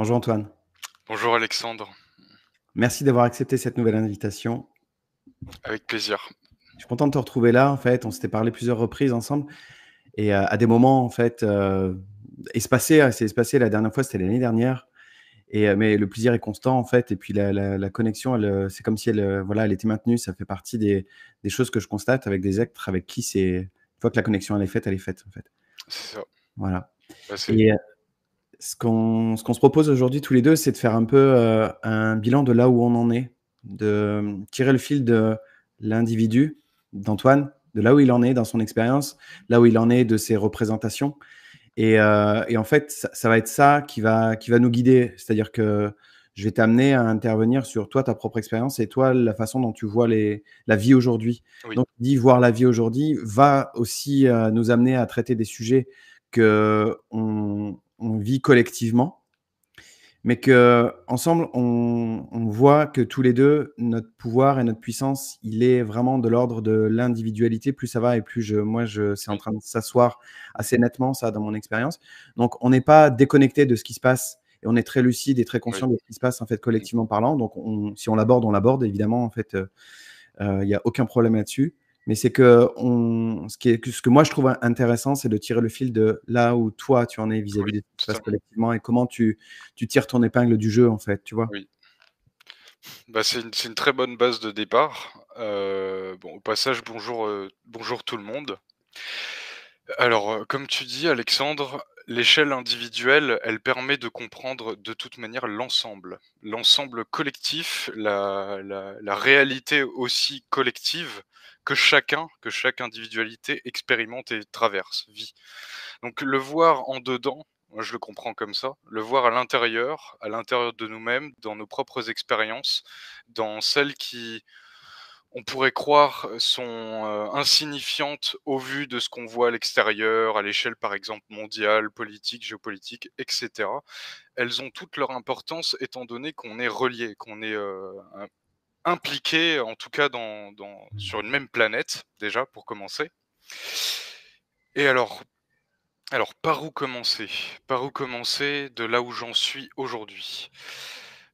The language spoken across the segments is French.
Bonjour Antoine. Bonjour Alexandre, Merci d'avoir accepté cette nouvelle invitation. avec plaisir. Je suis content de te retrouver là, en fait. On s'était parlé plusieurs reprises ensemble et à des moments, en fait, espacés, hein, c'est espacé. La dernière fois, c'était l'année dernière et mais le plaisir est constant, en fait, et puis la connexion, elle, c'est comme si elle, voilà, elle était maintenue. Ça fait partie des choses que je constate avec des êtres avec qui c'est une fois que la connexion, elle est faite, en fait. C'est ça. Voilà. Bah, c'est Et ce qu'on se propose aujourd'hui tous les 2, c'est de faire un peu, un bilan de là où on en est, de, tirer le fil de l'individu, d'Antoine, de là où il en est dans son expérience, là où il en est de ses représentations et en fait, ça va être ça qui va nous guider. C'est-à-dire que je vais t'amener à intervenir sur toi, ta propre expérience et toi, la façon dont tu vois la vie aujourd'hui. oui, Donc dit voir la vie aujourd'hui va aussi, nous amener à traiter des sujets qu'on vit collectivement, mais qu'ensemble, on voit que tous les 2, notre pouvoir et notre puissance, il est vraiment de l'ordre de l'individualité. Plus ça va et plus c'est en oui, train de s'asseoir assez nettement, ça, dans mon expérience. Donc on n'est pas déconnecté de ce qui se passe et on est très lucide et très oui. conscient de ce qui se passe, en fait, collectivement parlant. Donc si on l'aborde, on l'aborde évidemment, en fait, il y a aucun problème là-dessus. Mais c'est que ce que moi je trouve intéressant, c'est de tirer le fil de là où toi tu en es Oui, vis-à-vis de ce qui se passe totalement. collectivement et comment tu tires ton épingle du jeu, en fait, tu vois. Oui. Bah, c'est une très bonne base de départ. Bon, au passage, bonjour tout le monde. Alors, comme tu dis Alexandre, l'échelle individuelle, elle permet de comprendre de toute manière l'ensemble. L'ensemble collectif, la réalité aussi collective que chaque individualité expérimente et traverse, vit. Donc le voir en dedans, moi je le comprends comme ça, le voir à l'intérieur de nous-mêmes, dans nos propres expériences, dans celles qui, on pourrait croire, sont, insignifiantes au vu de ce qu'on voit à l'extérieur, à l'échelle par exemple mondiale, politique, géopolitique et cetera. Elles ont toute leur importance étant donné qu'on est reliés, qu'on est, impliqués en tout cas sur une même planète, déjà pour commencer. Et alors, par où commencer? Par où commencer de là où j'en suis aujourd'hui?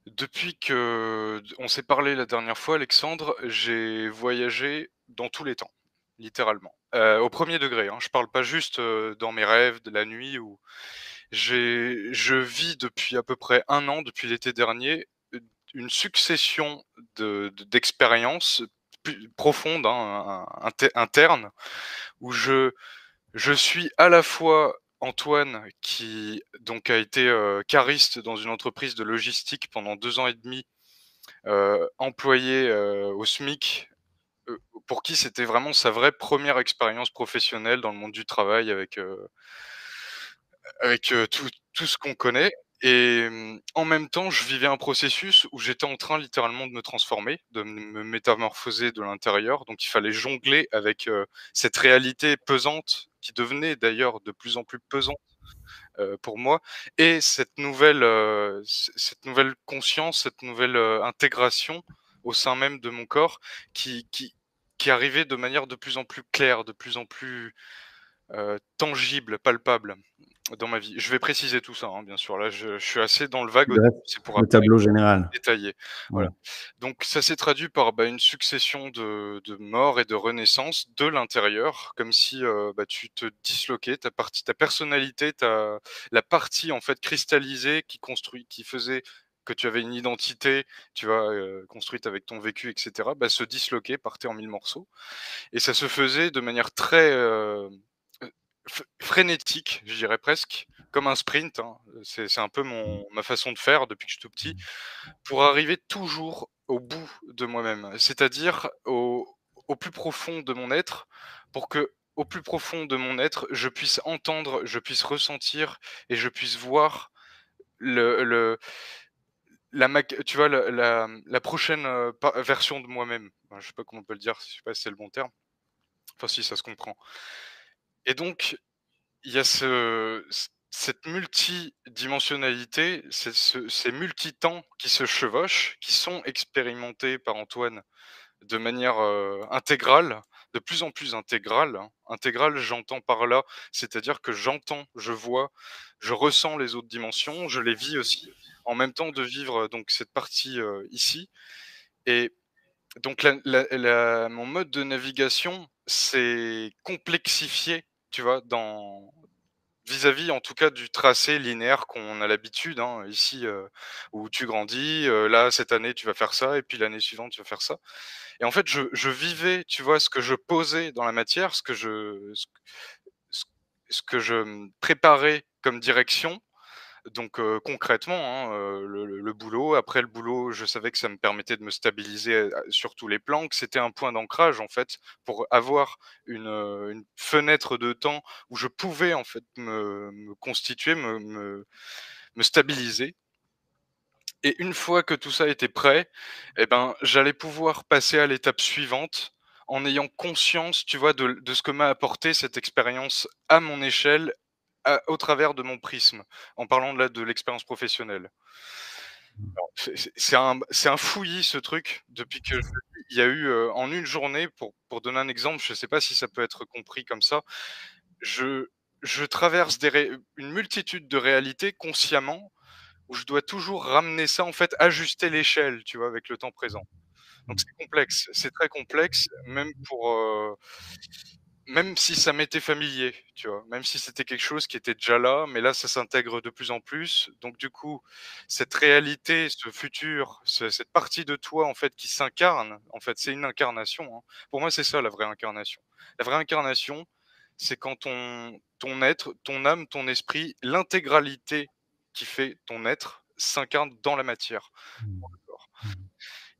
Depuis que on s'est parlé la dernière fois, Alexandre, j'ai voyagé dans tous les temps, littéralement. Au premier degré, hein. Je parle pas juste, dans mes rêves, de la nuit ou je vis depuis à peu près un an, depuis l'été dernier, une succession d'expériences profondes, hein, internes, où je suis à la fois Antoine qui donc a été, cariste dans une entreprise de logistique pendant 2 ans et demi, employé, au SMIC, pour qui c'était vraiment sa vraie première expérience professionnelle dans le monde du travail avec, tout ce qu'on connaît et en même temps, je vivais un processus où j'étais en train littéralement de me transformer, de me métamorphoser de l'intérieur. Donc il fallait jongler avec, cette réalité pesante qui devenait d'ailleurs de plus en plus pesante, pour moi et cette nouvelle conscience, cette nouvelle, intégration au sein même de mon corps qui qui qui arrivait de manière de plus en plus claire, de plus en plus, tangible, palpable dans ma vie. Je vais préciser tout ça, hein, bien sûr. Là, je suis assez dans le vague au début, Bref, c'est pour le après tableau général. détailler. Voilà. Voilà. Donc ça s'est traduit par, bah, une succession de morts et de renaissances de l'intérieur, comme si, bah, tu te disloquais, ta personnalité, la partie, en fait, cristallisée qui faisait que tu avais une identité, tu vois, construite avec ton vécu et cetera, bah, se disloquait, partait en mille morceaux et ça se faisait de manière très, frénétique, je dirais presque, comme un sprint, hein. C'est un peu ma façon de faire depuis que je suis tout petit, pour arriver toujours au bout de moi-même. C'est-à-dire au plus profond de mon être, pour que au plus profond de mon être, je puisse entendre, je puisse ressentir et je puisse voir le la mac tu vois, la prochaine, pa version de moi-même. Je sais pas comment on peut le dire, je sais pas si c'est le bon terme. Enfin si, ça se comprend et donc il y a cette multidimensionnalité, ces multi-temps qui se chevauchent, qui sont expérimentés par Antoine de manière, intégrale, de plus en plus intégrale, hein. Intégrale, j'entends par là, c'est-à-dire que j'entends, je vois, je ressens les autres dimensions, je les vis aussi, en même temps de vivre, donc cette partie, ici et donc mon mode de navigation s'est complexifié, tu vois? Dans vis-à-vis en tout cas du tracé linéaire qu'on a l'habitude, hein, ici, où tu grandis, là cette année tu vas faire ça et puis l'année suivante tu vas faire ça et en fait je vivais, tu vois, ce que je posais dans la matière, ce ce que je, préparais comme direction donc concrètement, hein, le boulot, après le boulot, je savais que ça me permettait de me stabiliser, sur tous les plans, que c'était un point d'ancrage en fait, pour avoir une fenêtre de temps où je pouvais en fait me constituer, me stabiliser et une fois que tout ça était prêt et ben, j'allais pouvoir passer à l'étape suivante en ayant conscience, tu vois, de ce que m'a apporté cette expérience à mon échelle, au travers de mon prisme, en parlant de l'expérience professionnelle. Alors, c'est un fouillis ce truc depuis que il y a eu, en une journée pour donner un exemple, je ne sais pas si ça peut être compris comme ça, je je traverse une multitude de réalités consciemment où je dois toujours ramener ça en fait, ajuster l'échelle, tu vois, avec le temps présent. Donc c'est complexe, c'est très complexe, même si ça m'était familier, tu vois? Même si c'était quelque chose qui était déjà là, mais là, ça s'intègre de plus en plus. Donc du coup, cette réalité, ce futur, cette partie de toi, en fait, qui s'incarne, en fait, c'est une incarnation, hein. Pour moi, c'est ça la vraie incarnation. La vraie incarnation, c'est quand ton être, ton âme, ton esprit, l'intégralité qui fait ton être s'incarne dans la matière, dans le corps.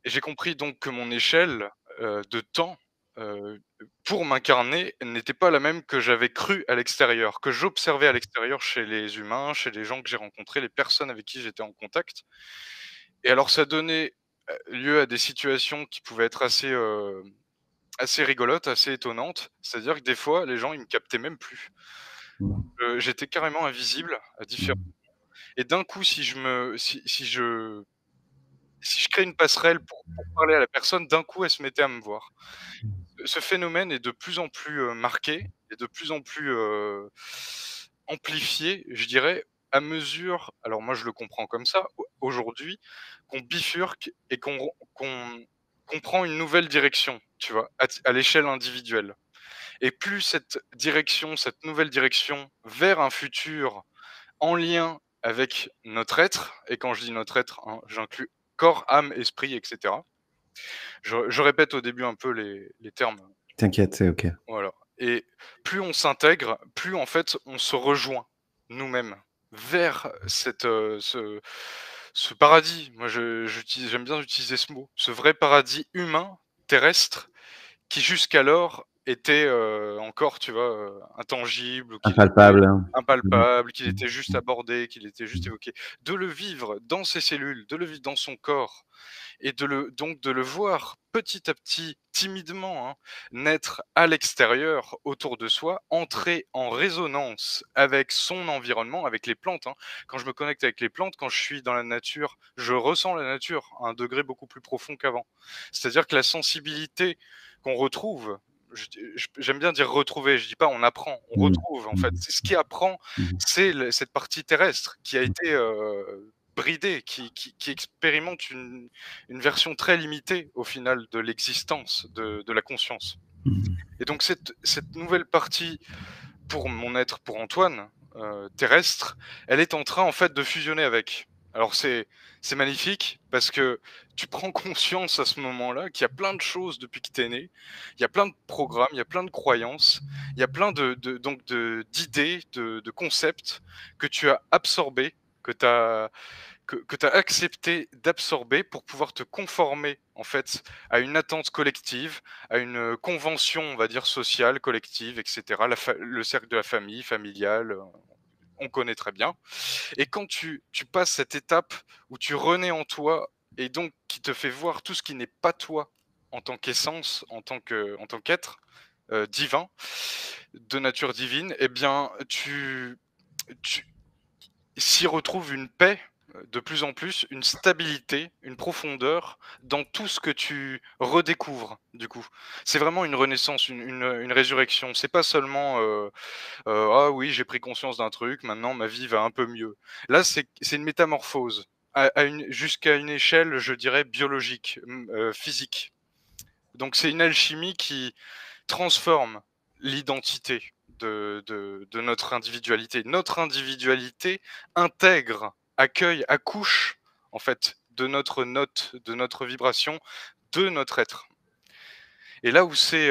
Et j'ai compris donc que mon échelle, de temps, pour m'incarner n'était pas la même que j'avais cru à l'extérieur, que j'observais à l'extérieur chez les humains, chez les gens que j'ai rencontrés, les personnes avec qui j'étais en contact. Et alors ça donnait, lieu à des situations qui pouvaient être assez rigolotes, assez étonnantes. C'est-à-dire que des fois, les gens, ils me captaient même plus. J'étais carrément invisible à différents et d'un coup, si je crée une passerelle pour parler à la personne, d'un coup, elle se mettait à me voir. Ce phénomène est de plus en plus, marqué et de plus en plus, amplifié, je dirais, à mesure alors moi je le comprends comme ça, aujourd'hui, qu'on bifurque et qu'on prend une nouvelle direction, tu vois? À l'échelle individuelle et plus cette direction, cette nouvelle direction vers un futur en lien avec notre être et quand je dis notre être, hein, j'inclus corps, âme, esprit et cetera. Je répète au début un peu les termes. T'inquiète, c'est OK. Voilà et plus on s'intègre, plus en fait on se rejoint nous-mêmes vers ce paradis. Moi j'aime bien utiliser ce mot, ce vrai paradis humain, terrestre, qui jusqu'alors était, encore, tu vois, intangible ou qu'il était Impalpable, hein. Mmh. impalpable, qu'il était juste Mmh. abordé, qu'il était juste Mmh. évoqué. De le vivre dans ses cellules, de le vivre dans son corps, et de le voir petit à petit, timidement, hein, naître à l'extérieur, autour de soi, entrer en résonance avec son environnement, avec les plantes, hein. Quand je me connecte avec les plantes, quand je suis dans la nature, je ressens la nature à un degré beaucoup plus profond qu'avant. C'est-à-dire que la sensibilité qu'on retrouve, j'aime bien dire retrouver, je dis pas on apprend, on Mmh. retrouve en fait. Mmh. C'est ce qui apprend, Mmh. c'est cette partie terrestre qui a Mmh. été bridée, qui expérimente une version très limitée au final de l'existence, de la conscience. Mmh. Et donc cette nouvelle partie pour mon être, pour Antoine, terrestre, elle est en train en fait de fusionner avec. Alors c'est magnifique parce que tu prends conscience à ce moment-là qu'il y a plein de choses depuis que tu es né. Il y a plein de programmes, il y a plein de croyances, il y a plein d'idées, de concepts que tu as absorbés, que tu as accepté d'absorber pour pouvoir te conformer en fait à une attente collective, à une convention, on va dire sociale, collective, et cetera. Le cercle de la famille, familial, on connaît très bien. Et quand tu passes cette étape où tu renais en toi et donc qui te fait voir tout ce qui n'est pas toi en tant qu'essence, en tant qu'être divin, de nature divine, eh bien tu s'y retrouve une paix de plus en plus une stabilité, une profondeur dans tout ce que tu redécouvres, du coup. C'est vraiment une renaissance, une résurrection. C'est pas seulement, «Ah oui, j'ai pris conscience d'un truc, maintenant ma vie va un peu mieux». Là, c'est une métamorphose à une jusqu'à une échelle, je dirais biologique, physique. Donc c'est une alchimie qui transforme l'identité de notre individualité. Notre individualité intègre, accueille, accouche, en fait, de notre note, de notre vibration, de notre être. Et là où c'est,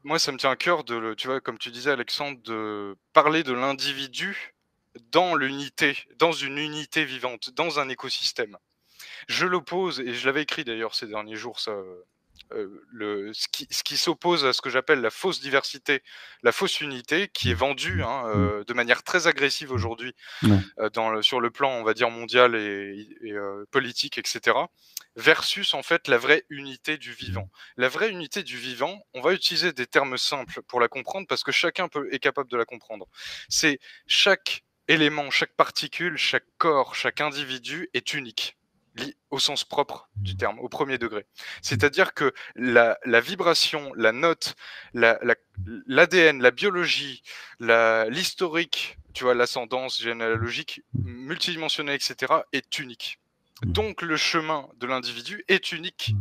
moi ça me tient à cœur de le tu vois, comme tu disais Alexandre, de parler de l'individu dans l'unité, dans une unité vivante, dans un écosystème. Je l'oppose et je l'avais écrit d'ailleurs ces derniers jours ça, le ce qui s'oppose à ce que j'appelle la fausse diversité, la fausse unité qui est vendue, hein, de manière très agressive aujourd'hui, Ouais. sur le plan, on va dire mondial et politique et cetera, versus en fait la vraie unité du vivant. La vraie unité du vivant, on va utiliser des termes simples pour la comprendre parce que chacun est capable de la comprendre. C'est chaque élément, chaque particule, chaque corps, chaque individu est unique au sens propre du terme, au premier degré. C'est-à-dire que la vibration, la note, l'ADN, la biologie, l'historique, tu vois, l'ascendance généalogique, multidimensionnelle, etc., est unique. Donc le chemin de l'individu est unique,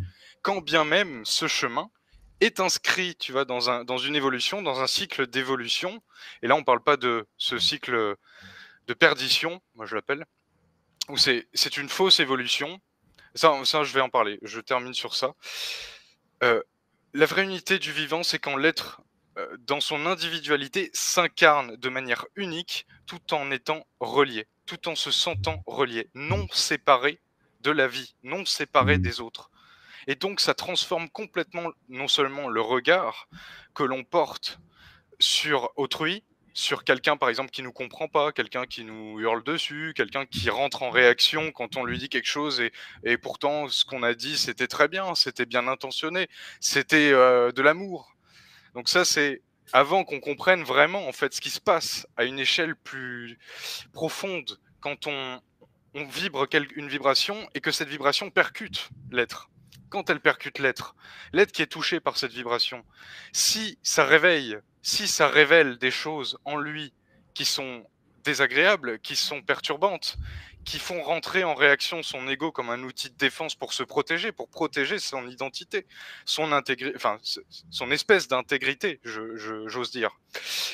quand bien même ce chemin est inscrit, tu vois, dans une évolution, dans un cycle d'évolution. Et là, on ne parle pas de ce cycle de perdition, moi je l'appelle, où c'est une fausse évolution. Ça, je vais en parler. Je termine sur ça. La vraie unité du vivant, c'est quand l'être, dans son individualité, s'incarne de manière unique, tout en étant relié, tout en se sentant relié, non séparé de la vie, non séparé des autres. Et donc ça transforme complètement, non seulement le regard que l'on porte sur autrui, sur quelqu'un par exemple qui nous comprend pas, quelqu'un qui nous hurle dessus, quelqu'un qui rentre en réaction quand on lui dit quelque chose et pourtant ce qu'on a dit c'était très bien, c'était bien intentionné, c'était de l'amour. Donc ça c'est avant qu'on comprenne vraiment en fait ce qui se passe à une échelle plus profonde quand on vibre une vibration et que cette vibration percute l'être. Quand elle percute l'être qui est touché par cette vibration, si ça révèle des choses en lui qui sont désagréables, qui sont perturbantes, qui font rentrer en réaction son ego comme un outil de défense pour se protéger, pour protéger son identité, son espèce d'intégrité, j'ose dire.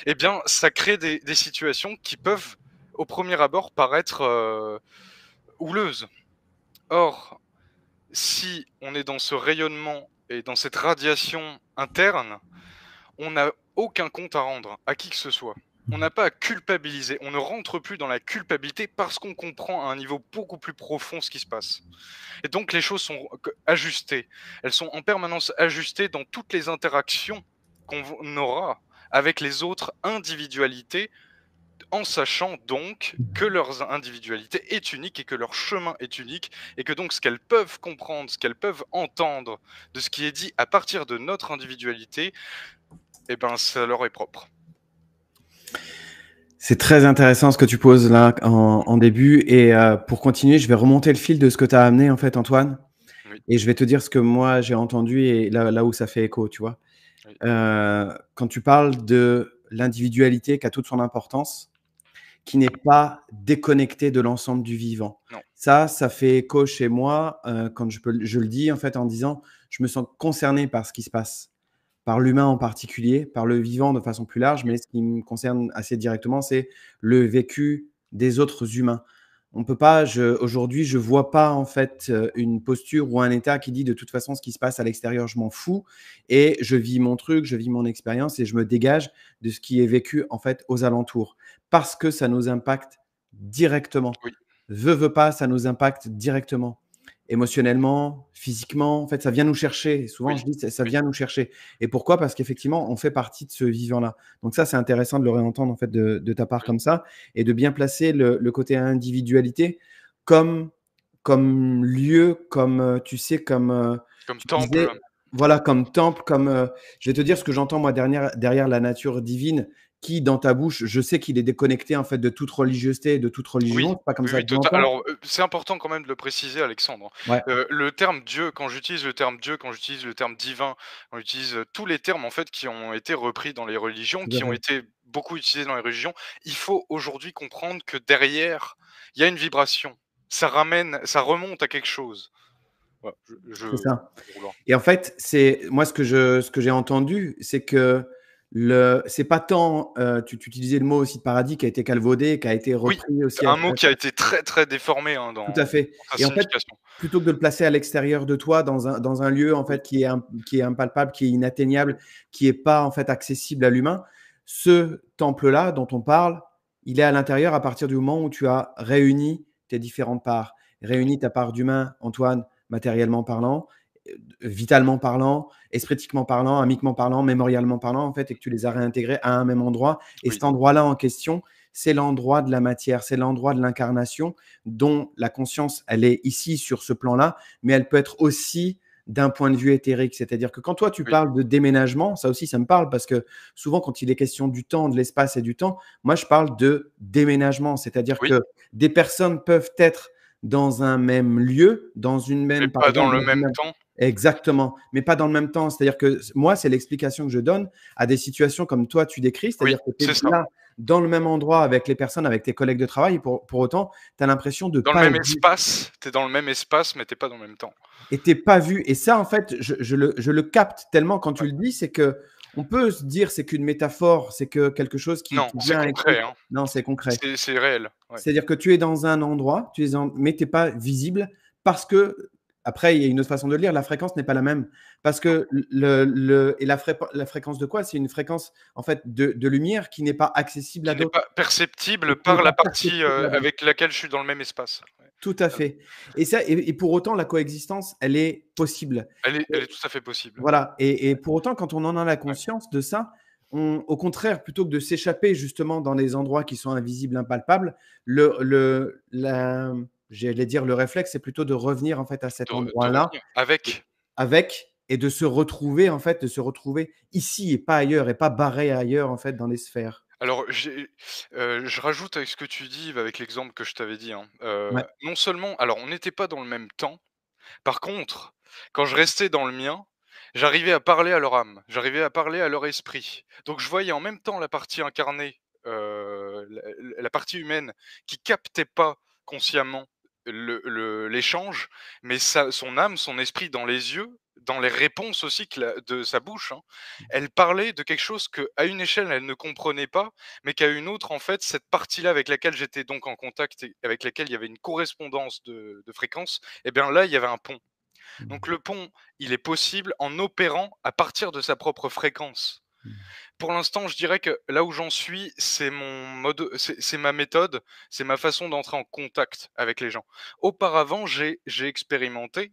Eh bien, ça crée des situations qui peuvent, au premier abord, paraître houleuses. Or, si on est dans ce rayonnement et dans cette radiation interne, on n'a aucun compte à rendre à qui que ce soit. On n'a pas à culpabiliser. On ne rentre plus dans la culpabilité parce qu'on comprend à un niveau beaucoup plus profond ce qui se passe. Et donc les choses sont ajustées. Elles sont en permanence ajustées dans toutes les interactions qu'on aura avec les autres individualités, en sachant donc que leur individualité est unique et que leur chemin est unique et que donc ce qu'elles peuvent comprendre, ce qu'elles peuvent entendre de ce qui est dit à partir de notre individualité, eh ben ça leur est propre. C'est très intéressant ce que tu poses là en début. Et pour continuer, je vais remonter le fil de ce que tu as amené, en fait, Antoine. Oui. Et je vais te dire ce que moi j'ai entendu et là où ça fait écho, tu vois. Oui. Quand tu parles de l'individualité qui a toute son importance, qui n'est pas déconnectée de l'ensemble du vivant. Non. Ça fait écho chez moi quand je le dis en fait en disant je me sens concerné par ce qui se passe, par l'humain en particulier, par le vivant de façon plus large, mais ce qui me concerne assez directement, c'est le vécu des autres humains. On peut pas, aujourd'hui, je vois pas en fait une posture ou un état qui dit de toute façon ce qui se passe à l'extérieur, je m'en fous et je vis mon truc, je vis mon expérience et je me dégage de ce qui est vécu en fait aux alentours parce que ça nous impacte directement. Oui. Veut pas, ça nous impacte directement. Émotionnellement, physiquement, en fait, ça vient nous chercher. Et souvent, Oui. je dis, ça Oui. vient nous chercher. Et pourquoi? Parce qu'effectivement, on fait partie de ce vivant-là. Donc ça, c'est intéressant de le réentendre en fait de ta part Oui. comme ça et de bien placer le côté individualité comme lieu, comme tu sais, comme Comme tu temple. disais, voilà, comme temple, comme je vais te dire ce que j'entends moi derrière la nature divine, qui, dans ta bouche, je sais qu'il est déconnecté en fait de toute religiosité, de toute religion. Oui, C'est pas comme oui, ça oui, que je tota l'entends. alors, c'est important quand même de le préciser, Alexandre. Ouais, Le terme Dieu, quand j'utilise le terme Dieu, quand j'utilise le terme divin, quand j'utilise, tous les termes en fait qui ont été repris dans les religions, tout à qui ont fait. été beaucoup utilisés dans les religions, il faut aujourd'hui comprendre que derrière, il y a une vibration. Ça remonte à quelque chose. Voilà, C'est ça. je roule. Et en fait, c'est moi ce que j'ai entendu, c'est que c'est pas tant, tu utilisais le mot aussi de paradis qui a été calvaudé, qui a été Oui, repris aussi un mot qui a été très, très déformé, hein, tout à fait. dans sa Et en fait, signification. plutôt que de le placer à l'extérieur de toi dans un lieu en Oui, fait qui est impalpable, qui est inatteignable, qui est pas en fait accessible à l'humain, ce temple-là dont on parle, il est à l'intérieur à partir du moment où tu as réuni tes différentes parts. oui, Réuni ta part d'humain, Antoine, matériellement parlant, vitalement parlant, espritiquement parlant, amiquement parlant, mémorialement parlant, en fait, et que tu les as réintégrés à un même endroit. Et oui, cet endroit-là en question, c'est l'endroit de la matière, c'est l'endroit de l'incarnation dont la conscience, elle est ici sur ce plan-là, mais elle peut être aussi d'un point de vue éthérique. C'est-à-dire que quand toi, tu oui, parles de déménagement, ça aussi, ça me parle parce que souvent, quand il est question du temps, de l'espace et du temps, moi, je parle de déménagement. C'est-à-dire oui, que des personnes peuvent être dans un même lieu, dans une mais même, par pas dans exemple, le dans une même même... temps. Exactement, mais pas dans le même temps. C'est-à-dire que moi, c'est l'explication que je donne à des situations comme toi, tu décris, Oui, c'est-à-dire que tu es c'est ça. là, dans le même endroit avec les personnes, avec tes collègues de travail, et pour autant, tu as l'impression de ne Dans le pas même être vu espace, tu es dans le même espace, mais tu es pas dans le même temps. et tu pas vu. Et ça, en fait, je le capte tellement quand tu Ouais. le dis, c'est que on peut se dire c'est qu'une métaphore, c'est que quelque chose Non, qui c'est vient avec nous. concret, hein. Non, c'est concret. C'est réel, ouais. C'est-à-dire que tu es dans un endroit, mais tu es pas visible parce que, après, il y a une autre façon de le lire, la fréquence n'est pas la même. Parce Non, que la fréquence de quoi? C'est une fréquence, en fait, de lumière qui n'est pas accessible à qui n'est d'autres pas et perceptible qui n'est par pas la partie, perceptible à d'autres. avec laquelle je suis dans le même espace. Ouais. Tout à fait. Et ça, et pour autant, la coexistence, elle est possible. Elle est tout à fait possible. Voilà, et Ouais, pour autant, quand on en a la ouais. conscience de ça, au contraire, plutôt que de s'échapper justement dans des endroits qui sont invisibles, impalpables, j'allais dire le réflexe, c'est plutôt de revenir en fait à cet De endroit-là revenir avec. avec et de se retrouver en fait, de se retrouver ici et pas ailleurs et pas barré ailleurs en fait dans les sphères. Alors je rajoute avec ce que tu dis, avec l'exemple que je t'avais dit, hein, Ouais, non seulement alors on n'était pas dans le même temps. Par contre, quand je restais dans le mien, j'arrivais à parler à leur âme, j'arrivais à parler à leur esprit. Donc je voyais en même temps la partie incarnée, la partie humaine qui captait pas consciemment l'échange, mais son âme, son esprit dans les yeux, dans les réponses aussi de sa bouche, hein, elle parlait de quelque chose que, à une échelle, elle ne comprenait pas, mais qu'à une autre, en fait, cette partie-là avec laquelle j'étais donc en contact et avec laquelle il y avait une correspondance de fréquences, eh bien là, il y avait un pont. Donc mmh, le pont, il est possible en opérant à partir de sa propre fréquence. mmh, Pour l'instant, je dirais que là où j'en suis, c'est mon mode, c'est ma méthode, c'est ma façon d'entrer en contact avec les gens. Auparavant, j'ai expérimenté,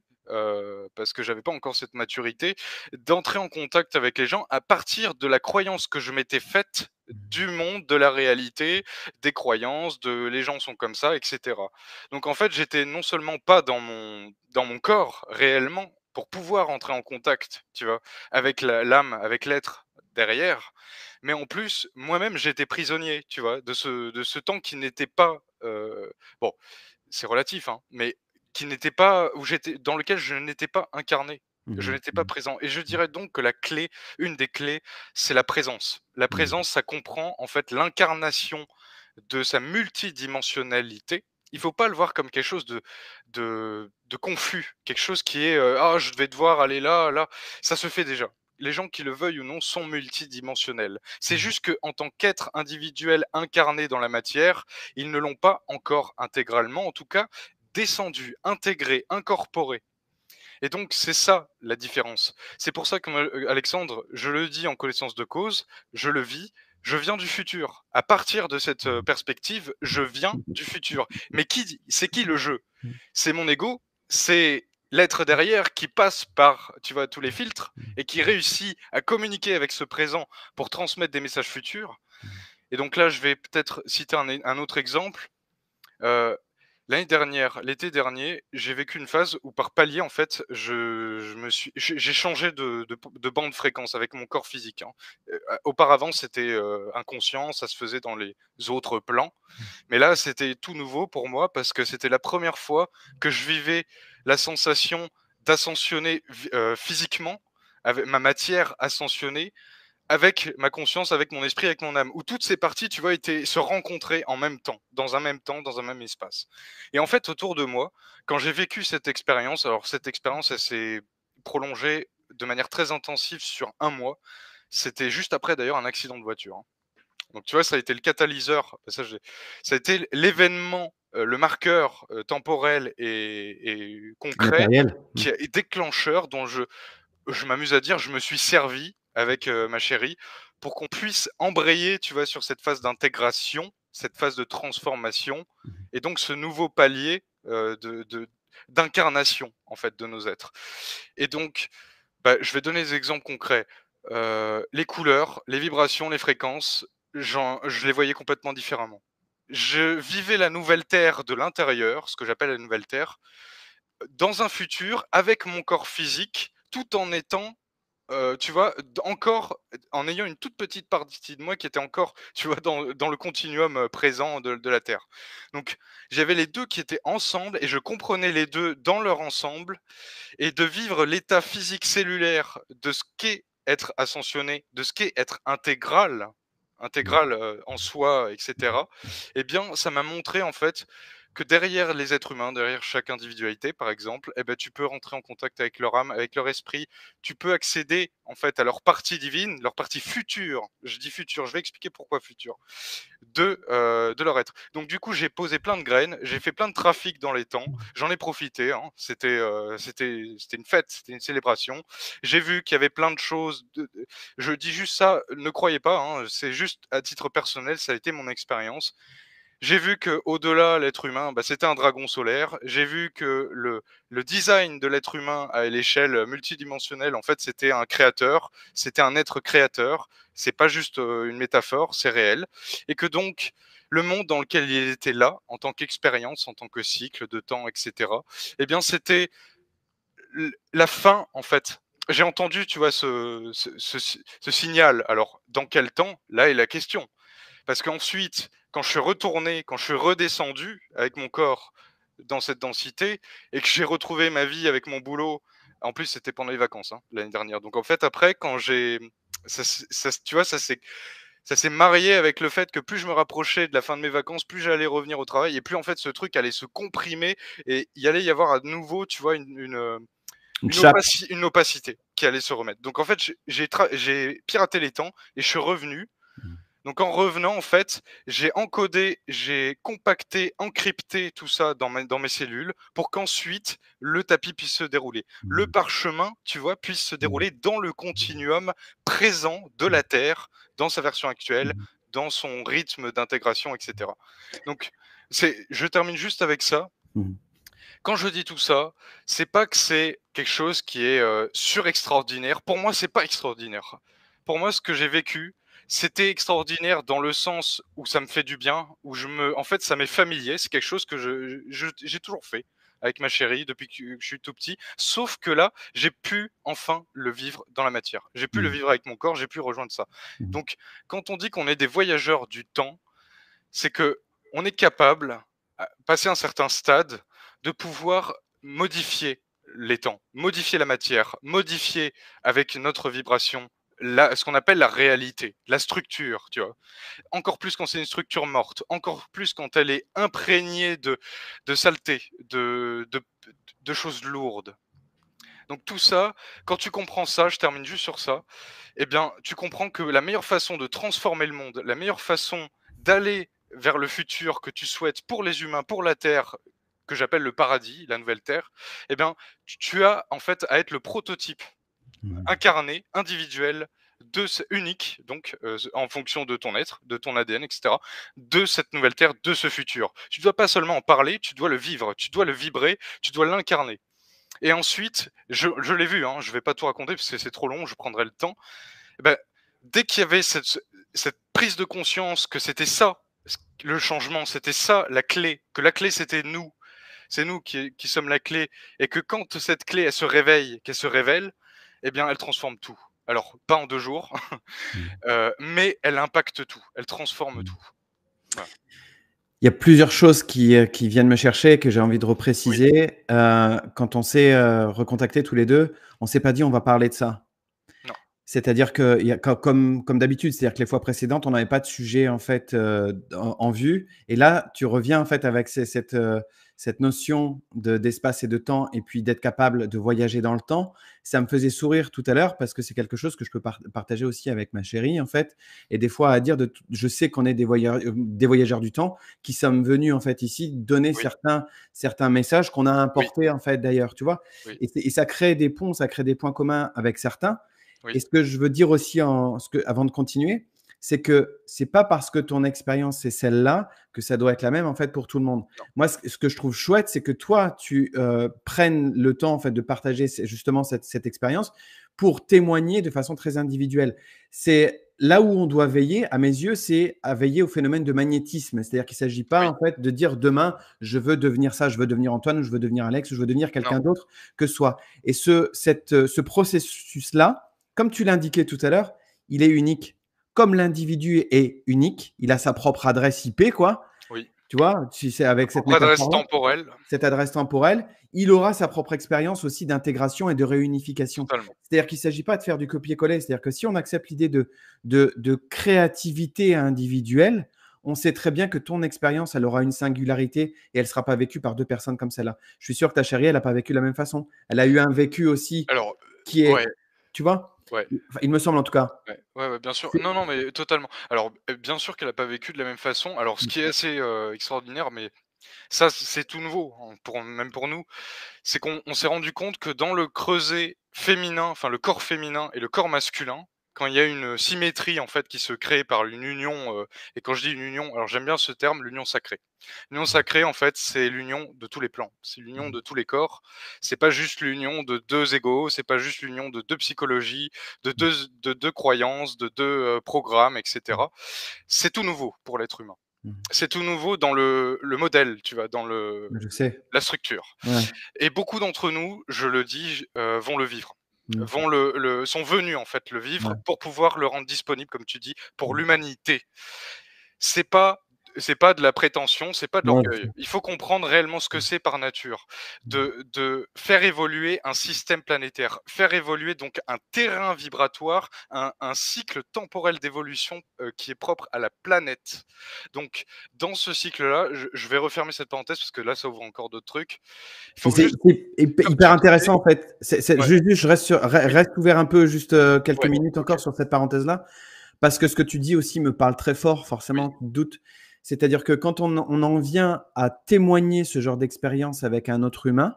parce que j'avais pas encore cette maturité, d'entrer en contact avec les gens à partir de la croyance que je m'étais faite du monde, de la réalité, des croyances, de les gens sont comme ça, et cetera. Donc en fait, j'étais non seulement pas dans mon corps réellement pour pouvoir entrer en contact, tu vois? Avec l'âme, avec l'être derrière. Mais en plus, moi-même, j'étais prisonnier, tu vois? De ce temps qui n'était pas, bon, c'est relatif, hein, mais qui n'était pas où j'étais dans lequel je n'étais pas incarné. Je mmh, n'étais pas mmh, présent et je dirais donc que la clé, une des clés, c'est la présence. La mmh, présence, ça comprend en fait l'incarnation de sa multidimensionnalité. Il faut pas le voir comme quelque chose de confus, quelque chose qui est, «Ah, je vais devoir aller là, là». Ça se fait déjà. Les gens qui le veuillent ou non sont multidimensionnels. C'est mmh, juste qu'en tant qu'être individuel incarné dans la matière, ils ne l'ont pas encore intégralement, en tout cas descendu, intégré, incorporé. Et donc c'est ça la différence. C'est pour ça que moi, Alexandre, je le dis en connaissance de cause, je le vis, je viens du futur. À partir de cette, perspective, je viens du futur. Mais c'est qui le jeu? mmh, C'est mon ego, c'est l'être derrière qui passe par, tu vois, tous les filtres et qui réussit à communiquer avec ce présent pour transmettre des messages futurs. mmh, Et donc là, je vais peut-être citer un autre exemple. Heu, l'été dernier, j'ai vécu une phase où par palier, en fait, j'ai changé de bande fréquence avec mon corps physique, hein. Auparavant, c'était, inconscient, ça se faisait dans les autres plans, mais là, c'était tout nouveau pour moi parce que c'était la première fois que je vivais la sensation d'ascensionner physiquement, avec ma matière ascensionnée, avec ma conscience, avec mon esprit, avec mon âme, où toutes ces parties, tu vois, se rencontraient en même temps, dans un même espace. Et en fait, autour de moi, quand j'ai vécu cette expérience, alors cette expérience, elle s'est prolongée de manière très intensive sur 1 mois. C'était juste après d'ailleurs un accident de voiture, hein. Donc tu vois, ça a été le catalyseur, ça a été l'événement, le marqueur, temporel et concret Matériel. qui est déclencheur dont je m'amuse à dire, je me suis servi avec, ma chérie pour qu'on puisse embrayer, tu vois, sur cette phase d'intégration, cette phase de transformation Mmh. et donc ce nouveau palier, d'incarnation, en fait, de nos êtres. Et donc, bah, je vais donner des exemples concrets. Les couleurs, les vibrations, les fréquences, je les voyais complètement différemment. Je vivais la nouvelle terre de l'intérieur, ce que j'appelle la nouvelle terre, dans un futur avec mon corps physique, tout en étant, tu vois, encore en ayant une toute petite partie de moi qui était encore, tu vois, dans le continuum, présent de la Terre. Donc j'avais les 2 qui étaient ensemble et je comprenais les 2 dans leur ensemble et de vivre l'état physique cellulaire de ce qu'est être ascensionné, de ce qu'est être Mmh. intégral, en soi et cetera. Eh bien, ça m'a montré en fait que derrière les êtres humains, derrière chaque individualité par exemple, eh ben, tu peux rentrer en contact avec leur âme, avec leur esprit. Tu peux accéder en fait à leur partie divine, leur partie future. Je dis future, je vais expliquer pourquoi future de leur être. Donc du coup, j'ai posé plein de graines, j'ai fait plein de trafic dans les temps, j'en ai profité, hein. C'était une fête, c'était une célébration. J'ai vu qu'il y avait plein de choses je dis juste ça, ne croyez pas, hein, c'est juste à titre personnel, ça a été mon expérience. J'ai vu que au delà l'être humain, bah, c'était un dragon solaire. J'ai vu que le design de l'être humain à l'échelle multidimensionnelle, en fait, c'était un créateur, c'était un être créateur. C'est pas juste, une métaphore, c'est réel et que donc le monde dans lequel il était là, en tant qu'expérience, en tant que cycle de temps et cetera, eh bien, c'était la fin, en fait. J'ai entendu, tu vois, ce signal. Alors, dans quel temps? Là est la question. Parce qu'ensuite, quand je suis retourné, quand je suis redescendu avec mon corps dans cette densité et que j'ai retrouvé ma vie avec mon boulot, en plus c'était pendant les vacances, hein, l'année dernière. Donc en fait après quand j'ai tu vois, ça s'est marié avec le fait que plus je me rapprochais de la fin de mes vacances, plus j'allais revenir au travail et plus en fait ce truc allait se comprimer et il allait y avoir à nouveau, tu vois, Une chape. une opacité qui allait se remettre. Donc en fait, j'ai piraté les temps et je suis revenu. Mmh. Donc en revenant, en fait, j'ai encodé, j'ai compacté, encrypté tout ça dans mes cellules pour qu'ensuite le tapis puisse se dérouler. Le Mmh. parchemin, tu vois, puisse se Mmh. dérouler dans le continuum présent de Mmh. la Terre, dans sa version actuelle, Mmh. dans son rythme d'intégration, et cetera. Donc je termine juste avec ça. Mmh. Quand je dis tout ça, c'est pas que c'est quelque chose qui est, surextraordinaire. Pour moi, c'est pas extraordinaire. Pour moi, ce que j'ai vécu, c'était extraordinaire dans le sens où ça me fait du bien, où en fait, ça m'est familier. C'est quelque chose que j'ai toujours fait avec ma chérie depuis que je suis tout petit. Sauf que là, j'ai pu enfin le vivre dans la matière. J'ai pu le Mmh. vivre avec mon corps, j'ai pu rejoindre ça. Mmh. Donc quand on dit qu'on est des voyageurs du temps, c'est que on est capable, à passer un certain stade, de pouvoir modifier les temps, modifier la matière, modifier avec notre vibration ce qu'on appelle la réalité, la structure, tu vois? Encore plus quand c'est une structure morte, encore plus quand elle est imprégnée de saleté, de choses lourdes. Donc tout ça, quand tu comprends ça, je termine juste sur ça, eh bien, tu comprends que la meilleure façon de transformer le monde, la meilleure façon d'aller vers le futur que tu souhaites pour les humains, pour la Terre, que j'appelle le paradis, la nouvelle Terre, eh bien, tu as en fait à être le prototype Mmh. incarné, individuel, unique, donc en fonction de ton être, de ton ADN, etc., de cette nouvelle Terre, de ce futur. Tu ne dois pas seulement en parler, tu dois le vivre, tu dois le vibrer, tu dois l'incarner. Et ensuite, je l'ai vu, hein, je ne vais pas tout raconter parce que c'est trop long, je prendrai le temps. Eh ben, dès qu'il y avait cette prise de conscience que c'était ça, le changement, c'était ça la clé, que la clé c'était nous, c'est nous qui sommes la clé et que quand cette clé, elle se réveille, qu'elle se révèle, eh bien, elle transforme tout. Alors, pas en 2 jours, Mmh. mais elle impacte tout, elle transforme Mmh. tout. Voilà. Il y a plusieurs choses qui viennent me chercher, que j'ai envie de Oui, repréciser. Quand on s'est, recontactés tous les 2, on s'est pas dit: «On va parler de ça». non, C'est-à-dire qu'il y a comme d'habitude, c'est-à-dire que les fois précédentes, on n'avait pas de sujet en fait, en vue et là, tu reviens en fait avec cette notion d'espace et de temps et puis d'être capable de voyager dans le temps. Ça me faisait sourire tout à l'heure parce que c'est quelque chose que je peux partager aussi avec ma chérie en fait et des fois à dire je sais qu'on est des voyageurs du temps qui sommes venus en fait ici donner oui, certains messages qu'on a oui, importés en fait d'ailleurs, tu vois? oui, Et ça crée des ponts, ça crée des points communs avec certains et oui, ce que je veux dire aussi avant de continuer, c'est que c'est pas parce que ton expérience est celle-là que ça doit être la même en fait pour tout le monde. non, Moi, ce que je trouve chouette, c'est que toi, tu prennes le temps en fait de partager justement cette expérience pour témoigner de façon très individuelle. C'est là où on doit veiller, à mes yeux, c'est à veiller au phénomène de magnétisme. C'est-à-dire qu'il ne s'agit pas oui, en fait de dire demain, je veux devenir ça, je veux devenir Antoine, ou je veux devenir Alex, ou je veux devenir non, quelqu'un d'autre que soi. Et ce processus-là, comme tu l'indiquais tout à l'heure, il est unique. Comme l'individu est unique, il a sa propre adresse IP, quoi. oui. Tu vois, si c'est Sa avec cette propre adresse métaphore-là, temporelle, cette adresse temporelle, il aura sa propre expérience aussi d'intégration et de réunification. totalement. C'est-à-dire qu'il ne s'agit pas de faire du copier-coller. C'est-à-dire que si on accepte l'idée de créativité individuelle, on sait très bien que ton expérience, elle aura une singularité et elle ne sera pas vécue par deux personnes comme celle-là. Je suis sûr que ta chérie, elle n'a pas vécu de la même façon. Elle a eu un vécu aussi Alors, qui ouais, est, tu vois, ouais. enfin, il me semble en tout cas. Ouais, ouais, ouais, bien sûr. C'est- Non, non, mais totalement. Alors, bien sûr qu'elle a pas vécu de la même façon. Alors, ce qui est assez, extraordinaire, mais ça, c'est tout nouveau, hein, même pour nous, c'est qu'on s'est rendu compte que dans le creuset féminin, enfin le corps féminin et le corps masculin, quand il y a une symétrie en fait qui se crée par une union, et quand je dis une union, alors j'aime bien ce terme, l'union sacrée. L'union sacrée en fait, c'est l'union de tous les plans, c'est l'union de tous les corps. C'est pas juste l'union de 2 égos, c'est pas juste l'union de 2 psychologies, de deux croyances, de 2 programmes, et cetera. C'est tout nouveau pour l'être humain. C'est tout nouveau dans le modèle, tu vois? Dans Je sais. la structure. Ouais. Et beaucoup d'entre nous, je le dis, vont le vivre. Mm. Vont sont venus en fait le vivre Ouais. pour pouvoir le rendre disponible, comme tu dis, pour l'humanité. C'est pas c'est pas de la prétention, c'est pas de Ouais, je l'orgueil. sais. Il faut comprendre réellement ce que c'est par nature, de faire évoluer un système planétaire, faire évoluer donc un terrain vibratoire, un cycle temporel d'évolution, qui est propre à la planète. Donc dans ce cycle-là, je vais refermer cette parenthèse parce que là, ça ouvre encore d'autres trucs. Il Mais faut juste, c'est comme hyper tu disais, intéressant en fait. ouais, Je reste, oui, reste ouvert un peu, juste quelques ouais, minutes OK, encore sur cette parenthèse-là, parce que ce que tu dis aussi me parle très fort, oui, forcément, tu te doutes. C'est-à-dire que quand on en vient à témoigner ce genre d'expérience avec un autre humain,